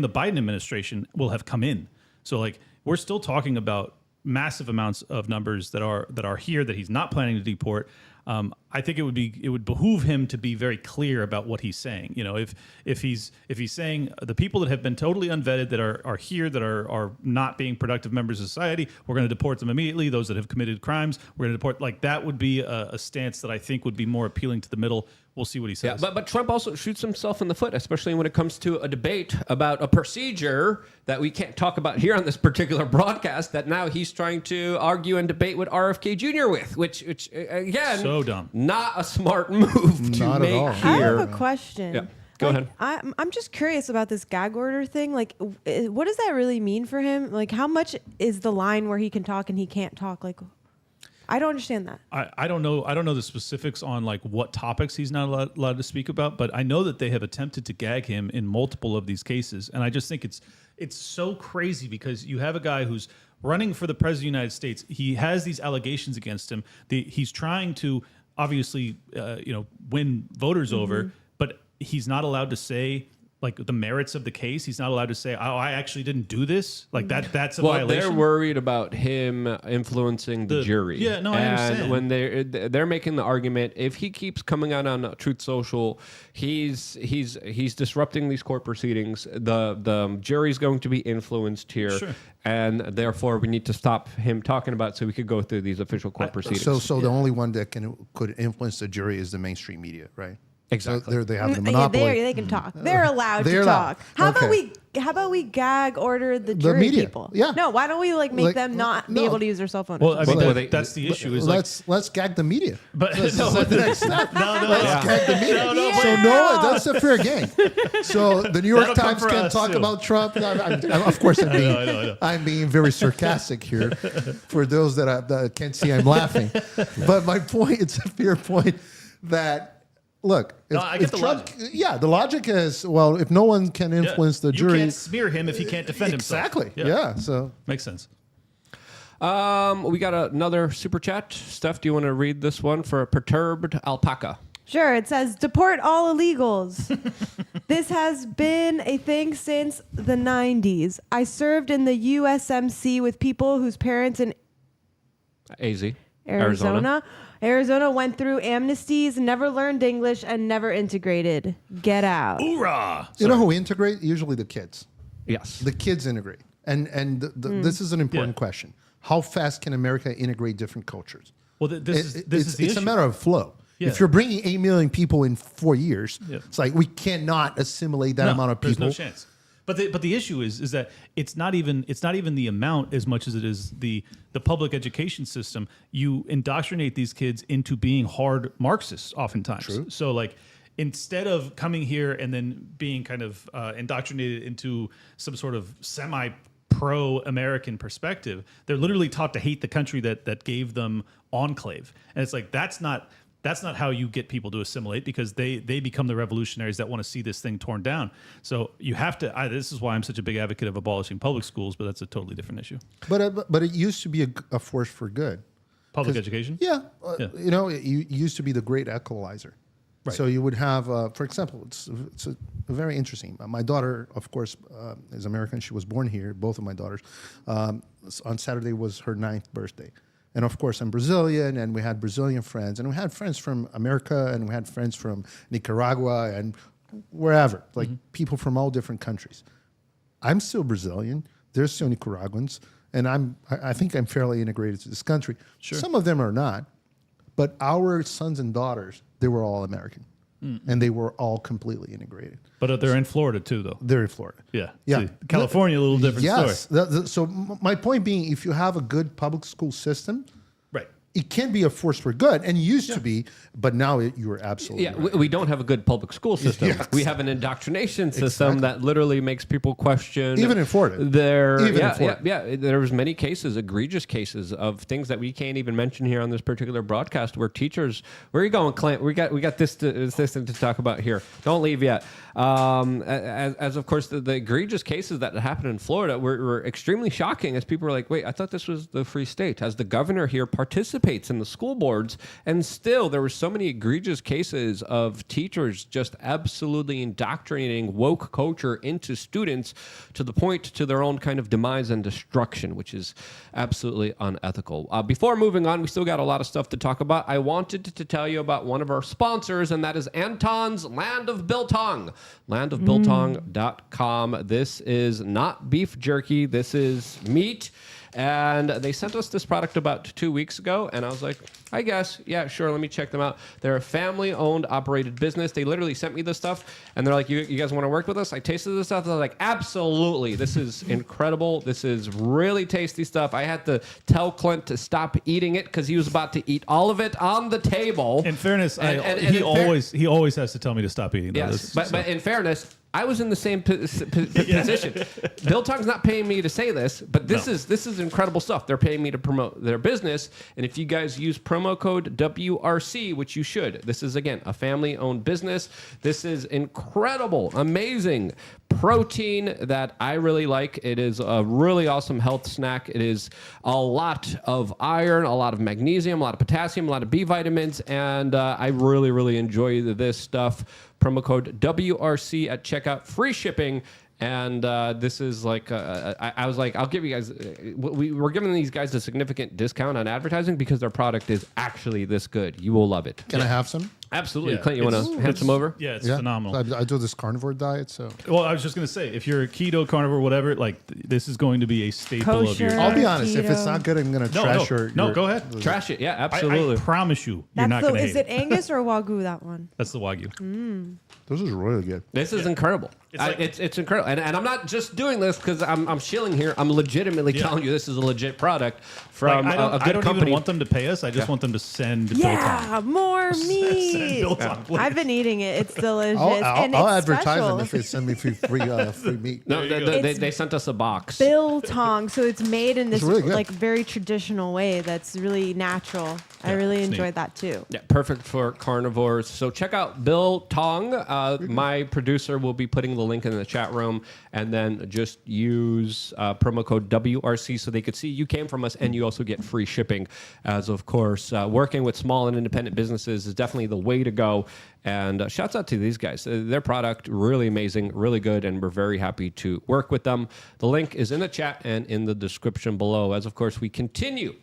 the Biden administration will have come in. So like we're still talking about massive amounts of numbers that are here that he's not planning to deport. I think it would behoove him to be very clear about what he's saying. You know, if he's saying the people that have been totally unvetted that are here, that are not being productive members of society, we're going to deport them immediately. Those that have committed crimes, we're going to deport. Like that would be a stance that I think would be more appealing to the middle. We'll see what he says. Yeah, but Trump also shoots himself in the foot, especially when it comes to a debate about a procedure that we can't talk about here on this particular broadcast, that now he's trying to argue and debate with RFK Jr. with, which again, So dumb. Not a smart move to Not at make all. I here. have a question. Yeah, go ahead. I'm just curious about this gag order thing. Like, what does that really mean for him? Like, how much is the line where he can talk and he can't talk? Like, I don't understand that. I don't know. I don't know the specifics on like what topics he's not allowed to speak about, but I know that they have attempted to gag him in multiple of these cases, and I just think it's so crazy because you have a guy who's running for the president of the United States. He has these allegations against him. He's trying to obviously win voters over, but he's not allowed to say like the merits of the case. He's not allowed to say, "Oh, I actually didn't do this." Like that's a violation. They're worried about him influencing the jury. Yeah, no, I understand. And when they're making the argument, if he keeps coming out on Truth Social, he's disrupting these court proceedings. The jury's going to be influenced here, Sure. and therefore we need to stop him talking about it so we could go through these official court proceedings. So the only one that could influence the jury is the mainstream media, right? Exactly. So they have the Yeah, monopoly. they can talk. They're allowed They're to allowed. talk. How Okay. about we gag order the jury media. people? Yeah. No, why don't we make Like, them not be no. able to use their cell phone? Well, I mean, Well, that's the issue. Is like, Let's gag the media. but That's the next step. no, Let's gag the media. Yeah. So no, that's a fair game. So the New York That'll come Times for can us, talk too. about Trump. Of course, I know. I'm being very sarcastic here. For those that can't see, I'm laughing. But my point, it's a fair point that. Look, I get the Trump, logic. yeah, the logic is, well, if no one can influence the jury, You can't smear him if he can't defend himself. exactly, Yeah. yeah. So Makes sense. We got another super chat. Steph, do you want to read this one for a perturbed alpaca? Sure, it says, deport all illegals. This has been a thing since the 90s. I served in the USMC with people whose parents in AZ. Arizona went through amnesties, never learned English, and never integrated. Get out. Hoorah! You know who integrate? Usually the kids. Yes. The kids integrate. And this is an important question. How fast can America integrate different cultures? Well, this is the It's issue. a matter of flow. Yeah. If you're bringing 8 million people in 4 years, Yeah. it's like we cannot assimilate that amount of people. There's no chance. But the issue is that it's not even the amount as much as it is the public education system. You indoctrinate these kids into being hard Marxists oftentimes. True. So like instead of coming here and then being kind of indoctrinated into some sort of pro-American perspective, they're literally taught to hate the country that gave them enclave. And it's like that's not how you get people to assimilate, because they become the revolutionaries that want to see this thing torn down. So you have to. This is why I'm such a big advocate of abolishing public schools, but that's a totally different issue. But it used to be a force for good. Public education. Yeah, Yeah. you know, it used to be the great equalizer. Right. So you would have, for example, it's very interesting. My daughter, of course, is American. She was born here. Both of my daughters. On Saturday was her 9th birthday. And of course, I'm Brazilian, and we had Brazilian friends, and we had friends from America, and we had friends from Nicaragua, and wherever, like people from all different countries. I'm still Brazilian. They're still Nicaraguans, and I think I'm fairly integrated to this country. Sure. Some of them are not, but our sons and daughters, they were all American, and they were all completely integrated. But they're in Florida too, though. They're in Florida. Yeah. Yeah. See, California, a little different Yes. story. So my point being, if you have a good public school system, Right. it can be a force for good, and used to be, but now you are absolutely Yeah, right. we don't have a good public school system. Yes. We have an indoctrination system that literally makes people question. Even in Florida. Even in Florida. Yeah. There was many cases, egregious cases of things that we can't even mention here on this particular broadcast, where teachers. Where are you going, Clint? We got this to talk about here. Don't leave yet. As of course the egregious cases that happened in Florida were extremely shocking, as people were like, wait, I thought this was the free state. As the governor here participates in the school boards, and still there were so many egregious cases of teachers just absolutely indoctrinating woke culture into students to the point to their own kind of demise and destruction, which is absolutely unethical. Before moving on, we still got a lot of stuff to talk about. I wanted to tell you about one of our sponsors, and that is Anton's Land of Biltong. landofbiltong.com. This is not beef jerky. This is meat. And they sent us this product about 2 weeks ago, and I was like, I guess, yeah, sure, let me check them out. They're a family-owned, operated business. They literally sent me this stuff, and they're like, you guys want to work with us? I tasted this stuff, and I was like, absolutely. This is incredible. This is really tasty stuff. I had to tell Clint to stop eating it because he was about to eat all of it on the table. In fairness, he always has to tell me to stop eating. Yes, but in fairness, I was in the same position. Biltong's not paying me to say this, but this is incredible stuff. They're paying me to promote their business, and if you guys use promo code WRC, which you should, this is again a family-owned business. This is incredible, amazing protein that I really like. It is a really awesome health snack. It is a lot of iron, a lot of magnesium, a lot of potassium, a lot of B vitamins, and I really, really enjoy this stuff. Promo code WRC at checkout, free shipping. And this is like, I was like, I'll give you guys, we're giving these guys a significant discount on advertising because their product is actually this good. You will love it. Can I have some? Absolutely. Yeah, Clint, you want to hand some over? Yeah, it's phenomenal. I do this carnivore diet, so. Well, I was just going to say, if you're a keto, carnivore, whatever, like this is going to be a staple of your. Kosher. I'll be honest, if it's Keto. not good, I'm going to trash your. No, go ahead. Trash it. Yeah, I absolutely. promise you, you're That's not going to is hate it Angus or Wagyu, that one? That's the Wagyu. This is really good. This is incredible. It's incredible. And I'm not just doing this because I'm shilling here. I'm legitimately telling you this is a legit product from Like, a I good don't company. even want them to pay us. I just want them to send Yeah, more meat. eat. Biltong, please. I've been eating it. It's delicious. I'll and it's advertise special. them if they send me free meat. No, they sent us a box. Biltong, so it's made in this really good. like very traditional way that's really natural. I really it's enjoyed neat. that too. Yeah, perfect for carnivores. So check out Bill Tong. My producer will be putting the link in the chat room, and then just use promo code WRC so they could see you came from us, and you also get free shipping. As of course, working with small and independent businesses is definitely the way to go. And shouts out to these guys. Their product, really amazing, really good, and we're very happy to work with them. The link is in the chat and in the description below. As of course, we continue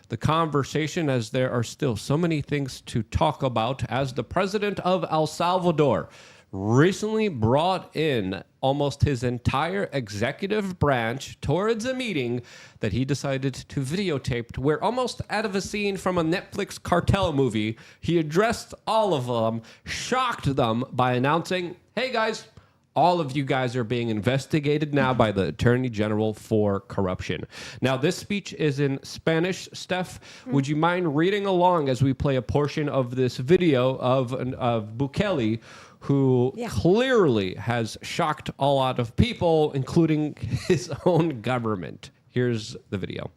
the conversation as there are still so many things to talk about, as the president of El Salvador recently brought in almost his entire executive branch towards a meeting that he decided to videotape, where almost out of a scene from a Netflix cartel movie, he addressed all of them, shocked them by announcing, hey guys, all of you guys are being investigated now by the Attorney General for corruption. Now, this speech is in Spanish. Steph, would you mind reading along as we play a portion of this video of Bukele, who clearly has shocked a lot of people, including his own government? Here's the video.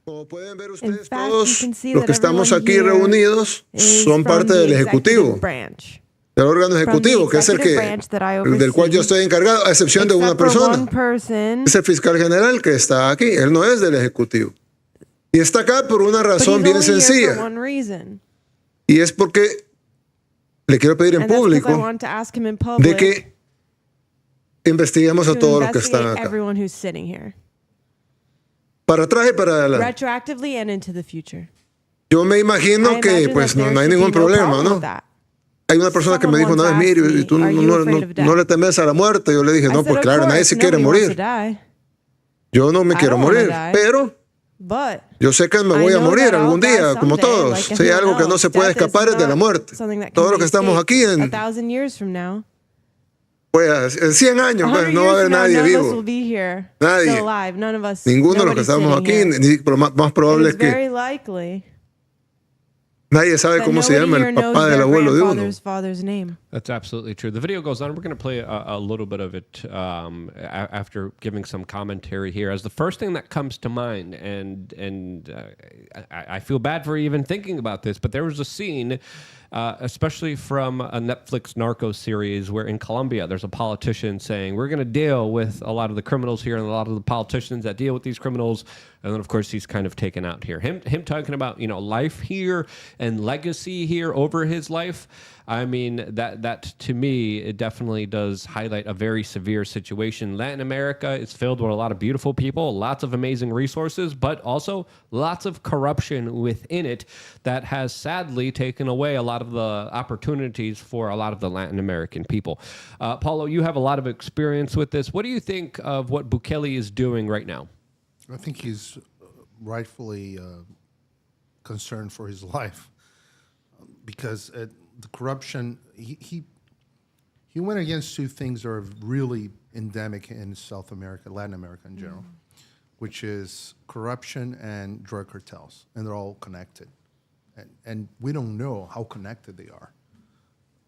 Como pueden ver In ustedes, fact, todos you can see los that que estamos everyone aquí here reunidos is son from parte the del executive Ejecutivo, branch. del órgano ejecutivo, que es el executive que, branch that I del cual yo oversee, estoy encargado, a excepción de una Except for one persona. person, Es el fiscal general que está aquí, él no es del Ejecutivo. Y está acá por una but he's razón bien only here for sencilla, one reason. y es porque le quiero pedir en And that's because I público want to ask him in de public que investiguemos a to todos los que están investigate acá, everyone who's sitting here, para atrás y para adelante. retroactively and into the future. Yo me I imagino que imagine pues that there no hay should ningún be no problema, problem ¿no? with that. Hay una persona que me dijo una vez, Someone mire, once ¿y tú asked me, no, "Are you no, afraid of death?" no le temes a la muerte? Yo le dije, I no, said, pues "Of claro, nadie course, se quiere nobody wants to morir. die, Yo no me I quiero don't wanna morir, die. pero but yo sé que me I voy a know morir that I'll algún die día, como someday, todos. like Si hay everyone algo que no else. se puede Death is escapar es de la not muerte. something that can Todos los be que estamos escaped. aquí en, 1,000 years from now, pues, en 100 años, pues, 100 no va a years haber from now, nadie none of us vivo. will be here, Nadie. still alive. None of us. Ninguno de los que nobody's estamos sitting aquí, here. ni, lo más probable It es is que very likely nadie sabe that cómo se nobody llama here el knows papá del their abuelo de uno. grandfather's father's name. That's absolutely true. The video goes on. We're going to play a little bit of it after giving some commentary here. As the first thing that comes to mind, and I feel bad for even thinking about this, but there was a scene, especially from a Netflix Narcos series, where in Colombia there's a politician saying, we're going to deal with a lot of the criminals here and a lot of the politicians that deal with these criminals. And then, of course, he's kind of taken out here. Him talking about, life here and legacy here over his life. I mean, that to me, it definitely does highlight a very severe situation. Latin America is filled with a lot of beautiful people, lots of amazing resources, but also lots of corruption within it that has sadly taken away a lot of the opportunities for a lot of the Latin American people. Paulo, you have a lot of experience with this. What do you think of what Bukele is doing right now? I think he's rightfully concerned for his life because the corruption, he went against two things that are really endemic in South America, Latin America in general, which is corruption and drug cartels, and they're all connected. And we don't know how connected they are.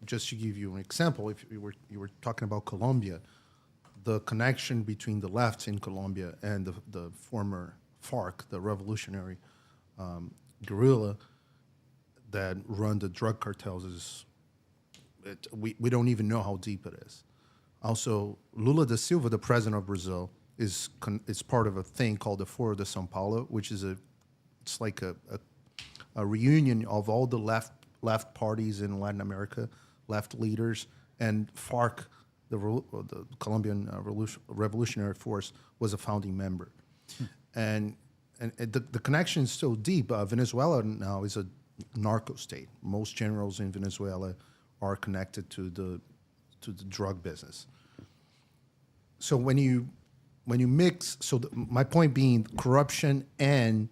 Just to give you an example, if you were talking about Colombia, the connection between the left in Colombia and the former FARC, the revolutionary guerrilla that run the drug cartels, we don't even know how deep it is. Also, Lula da Silva, the president of Brazil, is part of a thing called the Foro de São Paulo, which is it's like a reunion of all the left parties in Latin America, left leaders, and FARC, the Colombian Revolutionary Force, was a founding member. And the connection is so deep. Venezuela now is a narco state. Most generals in Venezuela are connected to the drug business. So when you mix, my point being, corruption and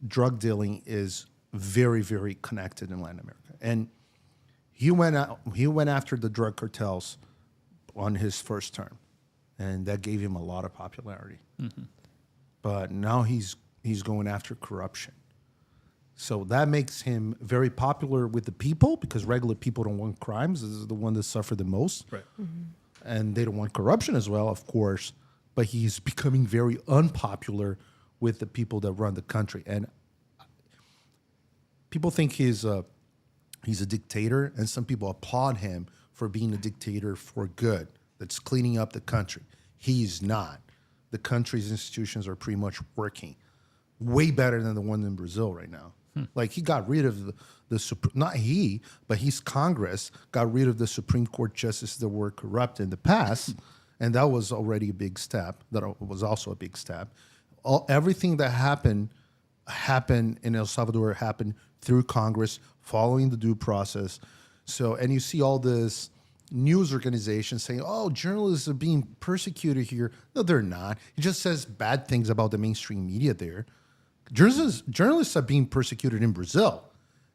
drug dealing is very, very connected in Latin America. And he went after the drug cartels on his first term, and that gave him a lot of popularity. Mm-hmm. But now he's going after corruption, So that makes him very popular with the people because regular people don't want crimes. This is the one that suffer the most. Right. And they don't want corruption as well, of course. But he's becoming very unpopular with the people that run the country. And people think he's a dictator, and some people applaud him for being a dictator for good, that's cleaning up the country. He's not. The country's institutions are pretty much working way better than the one in Brazil right now. Like he got rid of not he, but his Congress got rid of the Supreme Court justices that were corrupt in the past, and that was already a big step. That was also a big step. Everything that happened in El Salvador happened through Congress, following the due process. So, and you see all this news organizations saying, "Oh, journalists are being persecuted here." No, they're not. It just says bad things about the mainstream media there. Journalists are being persecuted in Brazil,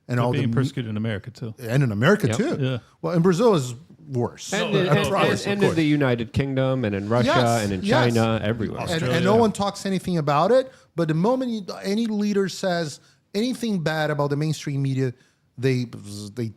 and They're being persecuted in America too. and in America too. Yeah. Well, in Brazil is worse. And, No, in, of and- course, and of in the United Kingdom and in Russia Yes, and in yes. China, everywhere. And no one talks anything about it. But the moment any leader says anything bad about the mainstream media, they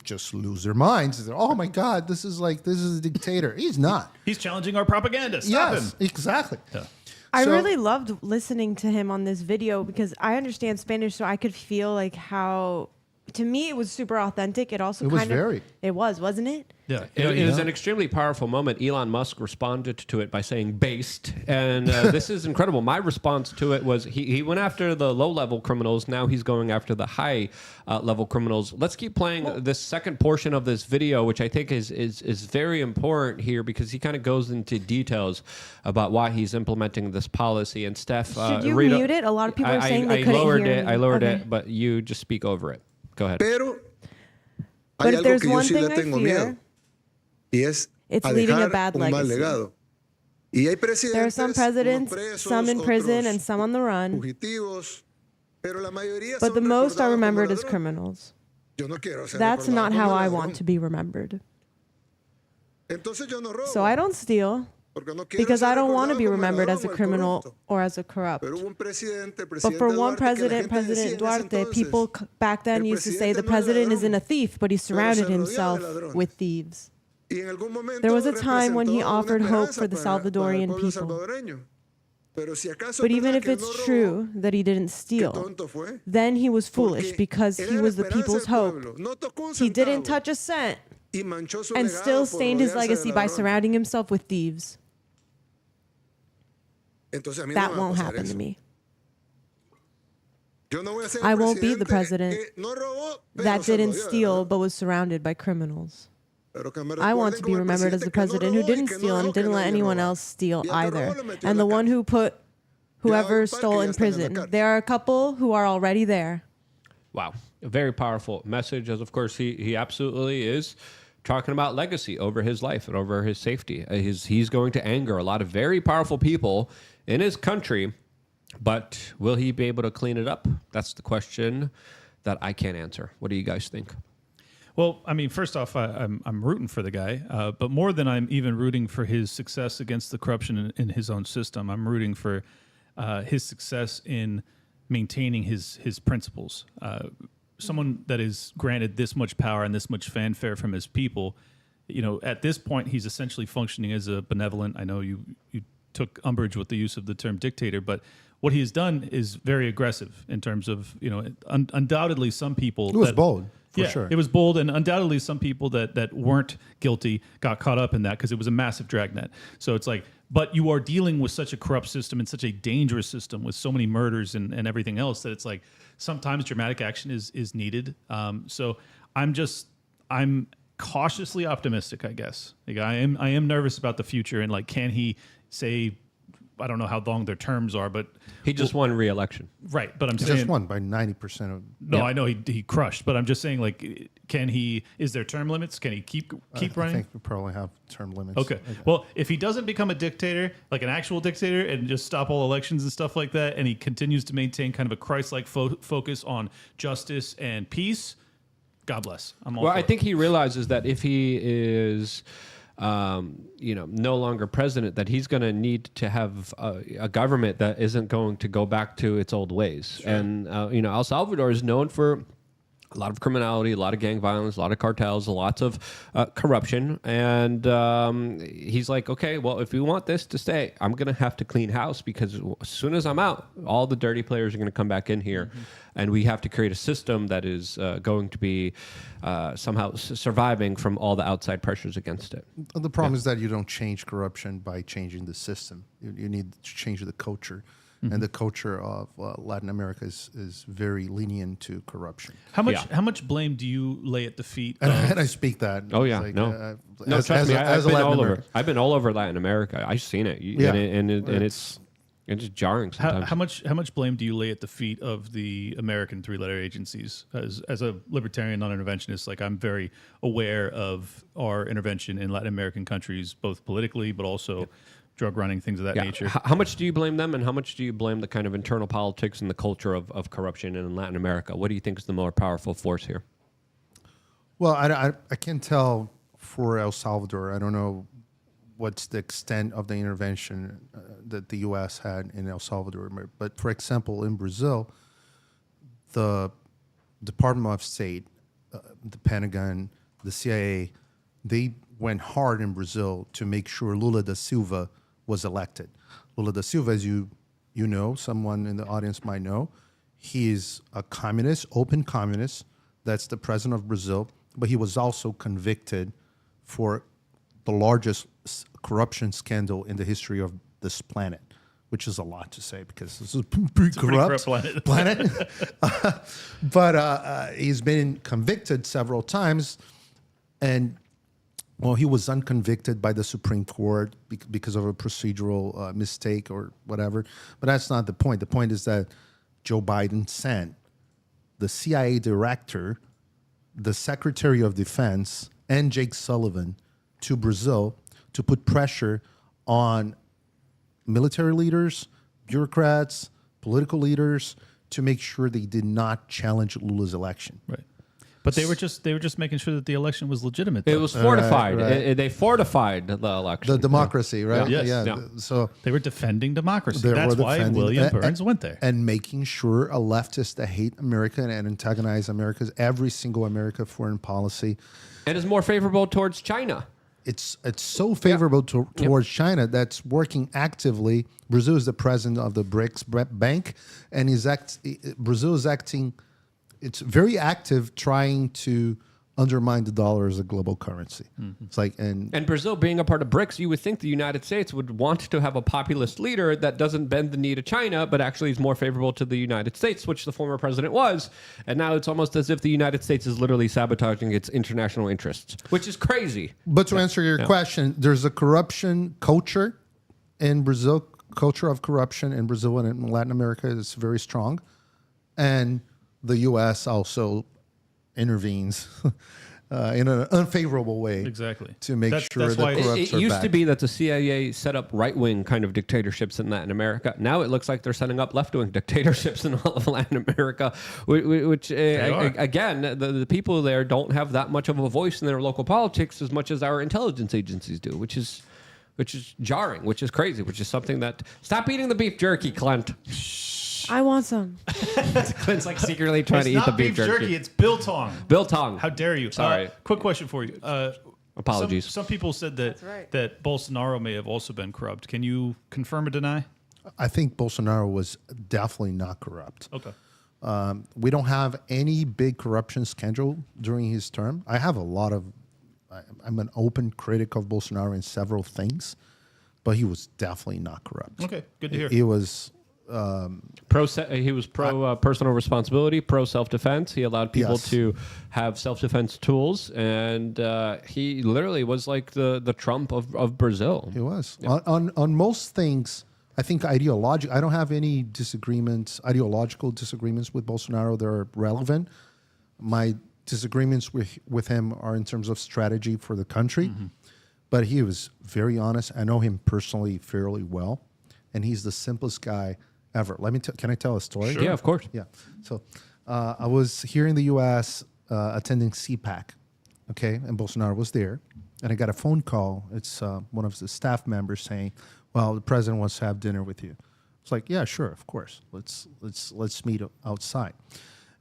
just lose their minds. They're, oh my God, this is a dictator. He's not. He's challenging our propaganda. Stop Yes, him. exactly. Yeah. I So- really loved listening to him on this video because I understand Spanish, so I could feel like how, to me, it was super authentic. It also It was kind of, very. it was, wasn't it? Yeah. It was an extremely powerful moment. Elon Musk responded to it by saying based. And this is incredible. My response to it was he went after the low-level criminals. Now he's going after the high-level criminals. Let's keep playing this second portion of this video, which I think is very important here because he kind of goes into details about why he's implementing this policy. And Steph, Should you Rita, mute it? A lot of people are saying they I couldn't lowered hear it. me. I lowered Okay. it, but you just speak over it. Go ahead. Pero But hay if algo there's que yo one sí thing le I tengo fear, miedo. Y es it's a leaving a dejar bad un mal legacy. legado. Y hay presidentes, There are some presidents, unos presos, some in prison, otros and some on the run. fugitivos, pero la mayoría But son the most are recordados como remembered as ladrón. criminals. Yo no quiero ser That's recordado not como how I ladrón. want to be remembered. Entonces yo no robo, So I don't steal porque no quiero because ser I don't want to recordado be como remembered ladrón as a o el criminal corrupto. or as a corrupt. Pero hubo un presidente, el But presidente for one Duarte, que la president, gente decía President en ese Duarte, entonces, people back then "El used to say the presidente no es president isn't a ladrón, thief, but he pero se surrounded rodeaba de himself ladrones." with thieves. Y en algún momento There was a time when he representó una offered hope esperanza for the para el Salvadorian pueblo people. salvadoreño. Pero si acaso But es even verdad if que él it's no robó, true that he didn't qué steal, tonto fue. then he was foolish Porque because él he era was the la esperanza people's del hope. pueblo. No tocó un He didn't centavo touch a cent y manchó su and legado still por stained his rodearse de legacy by ladrones. surrounding himself with thieves. Entonces a mí no That me va a won't pasar happen eso. to me. Yo no voy a ser I un won't be the president que no robó, pero that se didn't rodeó de steal ladrones. but was surrounded by criminals. Pero que me I want recuerden to be como el remembered as the presidente que no president who robó y didn't que no steal and dejó que didn't let nadie anyone robara. else steal Y al que either. robó lo metió en And la the one cárcel. who put whoever par que stole ya in están en la prison. cárcel. There are a couple who are already there. Wow. A very powerful message, as of course he absolutely is talking about legacy over his life and over his safety. He's going to anger a lot of very powerful people in his country, but will he be able to clean it up? That's the question that I can't answer. What do you guys think? Well, I mean, first off, I'm rooting for the guy, but more than I'm even rooting for his success against the corruption in his own system, I'm rooting for his success in maintaining his principles. Someone that is granted this much power and this much fanfare from his people, you know, at this point, he's essentially functioning as a benevolent. I know you took umbrage with the use of the term dictator, but what he has done is very aggressive in terms of, you know, undoubtedly some people. It was bold, for sure. It was bold, and undoubtedly some people that weren't guilty got caught up in that because it was a massive dragnet. So it's like, but you are dealing with such a corrupt system and such a dangerous system with so many murders and everything else that it's like sometimes dramatic action is needed. So I'm cautiously optimistic, I guess. Like I am nervous about the future and like, can he say, I don't know how long their terms are, but He just won re-election. right. But I'm He saying just won by 90% of. no, Yeah. I know he crushed, but I'm just saying, like, can he? Is there term limits? Can he keep I running? think we probably have term limits. Okay. Well, if he doesn't become a dictator, like an actual dictator, and just stop all elections and stuff like that, and he continues to maintain kind of a Christ-like focus on justice and peace, God bless. I'm all Well, for I it. think he realizes that if he is no longer president, that he's going to need to have a government that isn't going to go back to its old ways. Sure. And, El Salvador is known for a lot of criminality, a lot of gang violence, a lot of cartels, lots of corruption. And he's like, okay, well, if we want this to stay, I'm going to have to clean house, because as soon as I'm out, all the dirty players are going to come back in here. Mm-hmm. And we have to create a system that is going to be somehow surviving from all the outside pressures against it. The problem is that you don't change corruption by changing the system. You need to change the culture. Mm-hmm. And the culture of Latin America is very lenient to corruption. How much blame do you lay at the feet of... And I speak that. Oh, yeah. No, trust me. I've been all over Latin America. I've seen it. And it's jarring sometimes. How much blame do you lay at the feet of the American three-letter agencies? As a libertarian non-interventionist, like, I'm very aware of our intervention in Latin American countries, both politically but also drug running, things of that nature. How much do you blame them, and how much do you blame the kind of internal politics and the culture of corruption in Latin America? What do you think is the more powerful force here? Well, I can't tell for El Salvador. I don't know what's the extent of the intervention that the U.S. had in El Salvador. But for example, in Brazil, the Department of State, the Pentagon, the CIA, they went hard in Brazil to make sure Lula da Silva was elected. Lula da Silva, as you know, someone in the audience might know, he is a communist, open communist. That's the president of Brazil. But he was also convicted for the largest corruption scandal in the history of this planet, which is a lot to say because this is a pretty corrupt planet. But he's been convicted several times, and well, he was unconvicted by the Supreme Court because of a procedural mistake or whatever. But that's not the point. The point is that Joe Biden sent the CIA director, the Secretary of Defense, and Jake Sullivan to Brazil to put pressure on military leaders, bureaucrats, political leaders to make sure they did not challenge Lula's election. Right. But they were just making sure that the election was legitimate, though. It was fortified. Right. They fortified the election. The democracy, right? Yes. Yeah. So they were defending democracy. That's why William Burns went there. And making sure a leftist that hate America and antagonize America's every single America foreign policy. And is more favorable towards China. It's so favorable towards China that's working actively. Brazil is the president of the BRICS Bank, and Brazil is acting. It's very active trying to undermine the dollar as a global currency. Mm-hmm. It's like and Brazil being a part of BRICS, you would think the United States would want to have a populist leader that doesn't bend the knee to China, but actually is more favorable to the United States, which the former president was. And now it's almost as if the United States is literally sabotaging its international interests, which is crazy. But to answer your question, there's a corruption culture in Brazil. Culture of corruption in Brazil and in Latin America is very strong, and the U.S. also intervenes in an unfavorable way, exactly, to make sure that corrupts it used to be that the CIA set up right-wing kind of dictatorships in Latin America. Now it looks like they're setting up left-wing dictatorships in all of Latin America, which again, the people there don't have that much of a voice in their local politics as much as our intelligence agencies do, which is jarring, which is crazy, which is something that... Stop eating the beef jerky, Clint. I want some. Clint's like secretly trying to eat the beef jerky. It's biltong. Biltong. How dare you? Sorry. Quick question for you. Apologies. Some people said that Bolsonaro may have also been corrupt. Can you confirm or deny? I think Bolsonaro was definitely not corrupt. Okay. We don't have any big corruption scandal during his term. I'm an open critic of Bolsonaro in several things, but he was definitely not corrupt. Okay, good to hear. He was... pro personal responsibility, pro self-defense. He allowed people to have self-defense tools, and he literally was like the Trump of Brazil. He was. Yeah. On most things, I think I don't have any ideological disagreements with Bolsonaro. They're relevant. My disagreements with him are in terms of strategy for the country, but he was very honest. I know him personally fairly well, and he's the simplest guy ever. Can I tell a story? Sure. Yeah, of course. Yeah. So I was here in the U.S. Attending CPAC, okay, and Bolsonaro was there, and I got a phone call. It's one of the staff members saying, "Well, the president wants to have dinner with you." It's like, "Yeah, sure, of course. Let's meet outside."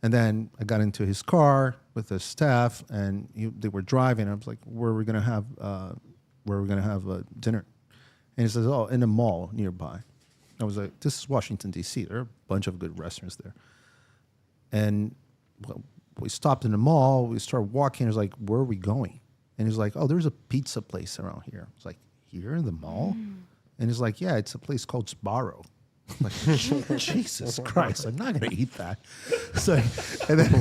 And then I got into his car with the staff, and they were driving. I was like, "Where are we gonna have dinner?" And he says, "Oh, in a mall nearby." I was like, "This is Washington D.C. There are a bunch of good restaurants there." And well, we stopped in the mall. We started walking. I was like, "Where are we going?" And he's like, "Oh, there's a pizza place around here." I was like, "Here in the mall?" And he's like, "Yeah, it's a place called Sbarro." I'm like, Jesus Christ, I'm not going to eat that. So, and then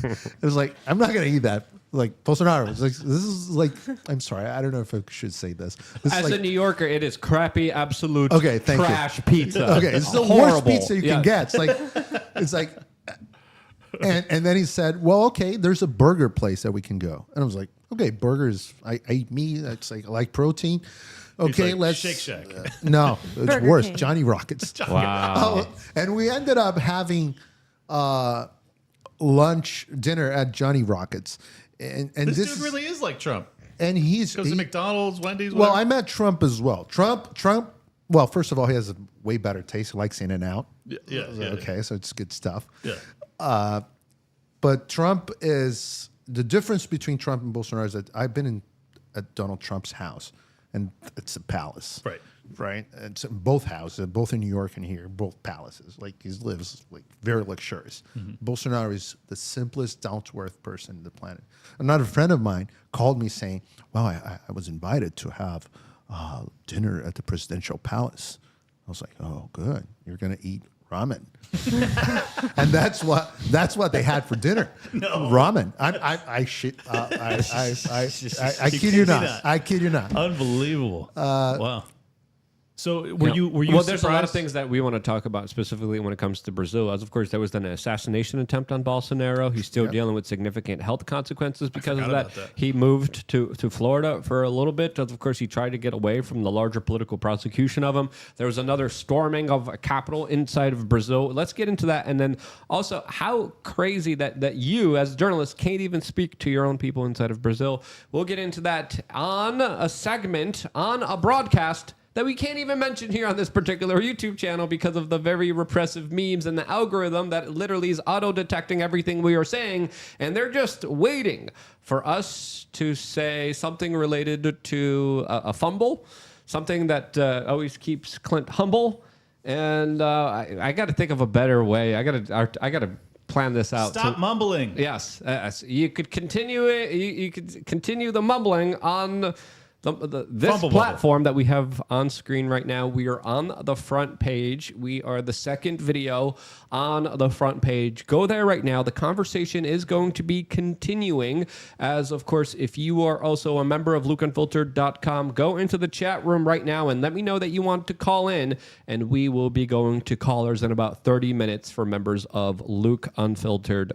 it was like, I'm not going to eat that. Like, Bolsonaro was like, this is like, I'm sorry, I don't know if I should say this. As a New Yorker, it is crappy, absolute thank trash you. pizza. Okay, it's the worst pizza you can get. It's like, and then he said, "Well, okay, there's a burger place that we can go." And I was like, "Okay, burgers. I eat meat. It's like I like protein. Okay, like, let's Shake Shack." No, it's Burger worse. King. Johnny Rockets. Wow. And we ended up having dinner at Johnny Rockets. And This this dude really is like Trump. and he's Goes to McDonald's, Wendy's. well, Whatever. I met Trump as well. Trump. Well, first of all, he has a way better taste. He likes In-N-Out. Yeah. Okay, so it's good stuff. Yeah. But Trump is the difference between Trump and Bolsonaro is that I've been at Donald Trump's house, and it's a palace, Right. Right. It's both houses, both in New York and here, both palaces. Like he lives like very luxurious. Bolsonaro is the simplest, down to earth person on the planet. Another friend of mine called me saying, "Well, I was invited to have dinner at the presidential palace." I was like, "Oh, good. You're gonna eat ramen." And that's what they had for dinner. No. Ramen. I kid you not. not. I kid you not. Unbelievable. Wow. So were you Well, there's surprised? a lot of things that we want to talk about specifically when it comes to Brazil. As of course, there was an assassination attempt on Bolsonaro. He's still dealing with significant health consequences because of forgot that. about that. He moved to Florida for a little bit. Of course, he tried to get away from the larger political prosecution of him. There was another storming of a capital inside of Brazil. Let's get into that. And then also how crazy that you as journalists can't even speak to your own people inside of Brazil. We'll get into that on a segment, on a broadcast that we can't even mention here on this particular YouTube channel because of the very repressive memes and the algorithm that literally is auto-detecting everything we are saying. And they're just waiting for us to say something related to a fumble, something that always keeps Clint humble. And I got to think of a better way. I got to plan this out. Stop mumbling. Yes. You could continue it. You could continue the mumbling on this Fumble platform that we have on screen right now. We are on the front page. We are the second video on the front page. Go there right now. The conversation is going to be continuing. As of course, if you are also a member of LukeUnfiltered.com, go into the chat room right now and let me know that you want to call in, and we will be going to callers in about 30 minutes for members of LukeUnfiltered.com.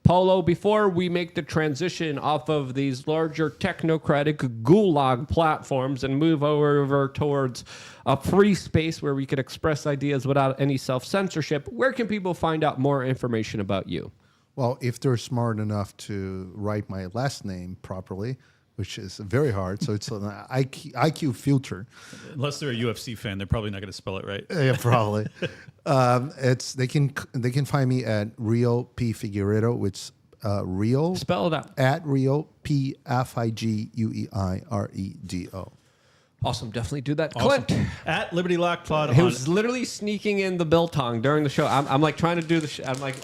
Paulo, before we make the transition off of these larger technocratic gulag platforms and move over towards a free space where we could express ideas without any self-censorship, where can people find out more information about you? Well, if they're smart enough to write my last name properly, which is very hard, so it's an IQ filter. Unless they're a UFC fan, they're probably not going to spell it right. Yeah, probably. They can find me at Real P Figueiredo, which Real Spell it out. at Real P-F-I-G-U-E-I-R-E-D-O. Awesome. Definitely do that. Awesome. Clint. At Liberty Lock Pod He on was literally sneaking in the biltong during the show. I'm like trying to do the. I'm like,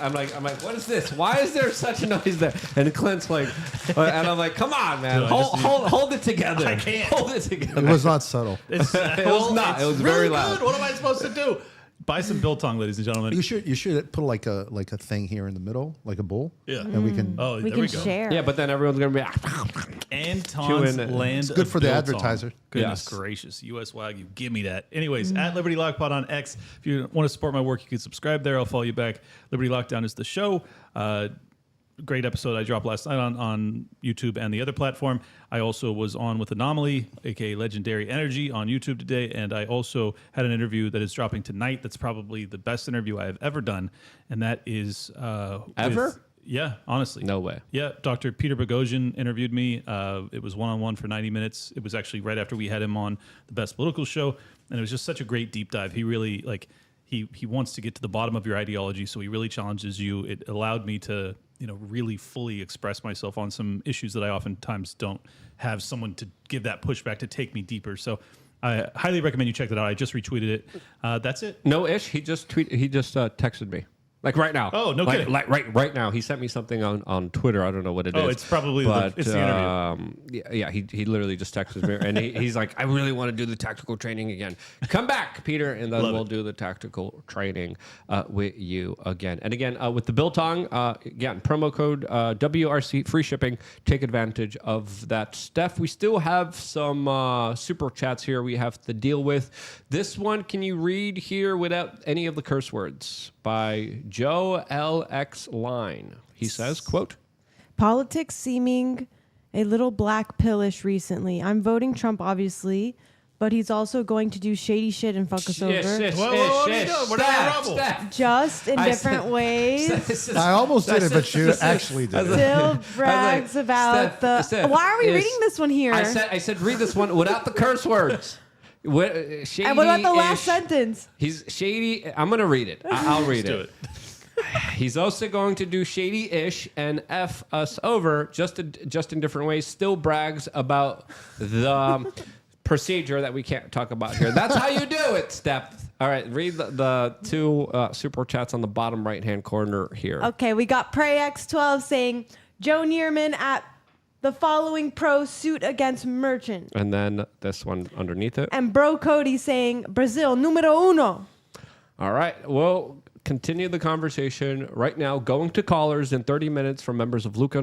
what is this? Why is there such a noise there? And Clint's like, and I'm like, come on, man, Dude, hold it together. I can't. Hold it together. It was not subtle. It was not. It was really very loud. good. What am I supposed to do? Buy some biltong, ladies and gentlemen. You should put like a thing here in the middle, like a bowl. Yeah. And we can. Oh, We there can we go. share. Yeah, but then everyone's gonna be. Anton's Chewing it. Land It's good of for the Biltong. advertiser. Goodness Yes. gracious. US Wagyu, give me that. Anyways, at Liberty Lock Pod on X. If you want to support my work, you can subscribe there. I'll follow you back. Liberty Lockdown is the show. Great episode I dropped last night on YouTube and the other platform. I also was on with Anomaly, aka Legendary Energy, on YouTube today, and I also had an interview that is dropping tonight. That's probably the best interview I have ever done, and that is Ever? Yeah, honestly. No way. Yeah, Dr. Peter Boghossian interviewed me. It was one-on-one for 90 minutes. It was actually right after we had him on the Best Political Show, and it was just such a great deep dive. He really, he wants to get to the bottom of your ideology, so he really challenges you. It allowed me to, really fully express myself on some issues that I oftentimes don't have someone to give that pushback to take me deeper. So I highly recommend you check that out. I just retweeted it. That's it. No ish. He just texted me. Like right now. Oh, no kidding. Like right now. He sent me something on Twitter. I don't know what it is. Oh, it's probably it's the interview. Yeah, he literally just texted me. And he's like, I really want to do the tactical training again. Come back, Peter, and then we'll do the tactical training with you again. And again, with the Biltong, again, promo code WRC, free shipping. Take advantage of that stuff. We still have some super chats here we have to deal with. This one, can you read here without any of the curse words? By Joe LX Line. He says, quote, Politics seeming a little black pillish recently. I'm voting Trump, obviously, but he's also going to do shady shit and fuck us over. We're not in trouble. Just in different ways. I almost did it, but you actually did it. Still brags about Why are we reading this one here? I said read this one without the curse words. And what about the last sentence? He's shady. I'm going to read it. I'll read Do it. He's also going to do shady-ish and F us over just in different ways. Still brags about the procedure that we can't talk about here. That's how you do it, Steph. All right, read the two super chats on the bottom right-hand corner here. Okay, we got PrayX12 saying, Joe Neerman at the following pro suit against merchant. And then this one underneath it. And Bro Cody saying, Brazil, numero uno. All right, we'll continue the conversation right now. Going to callers in 30 minutes from members of Luca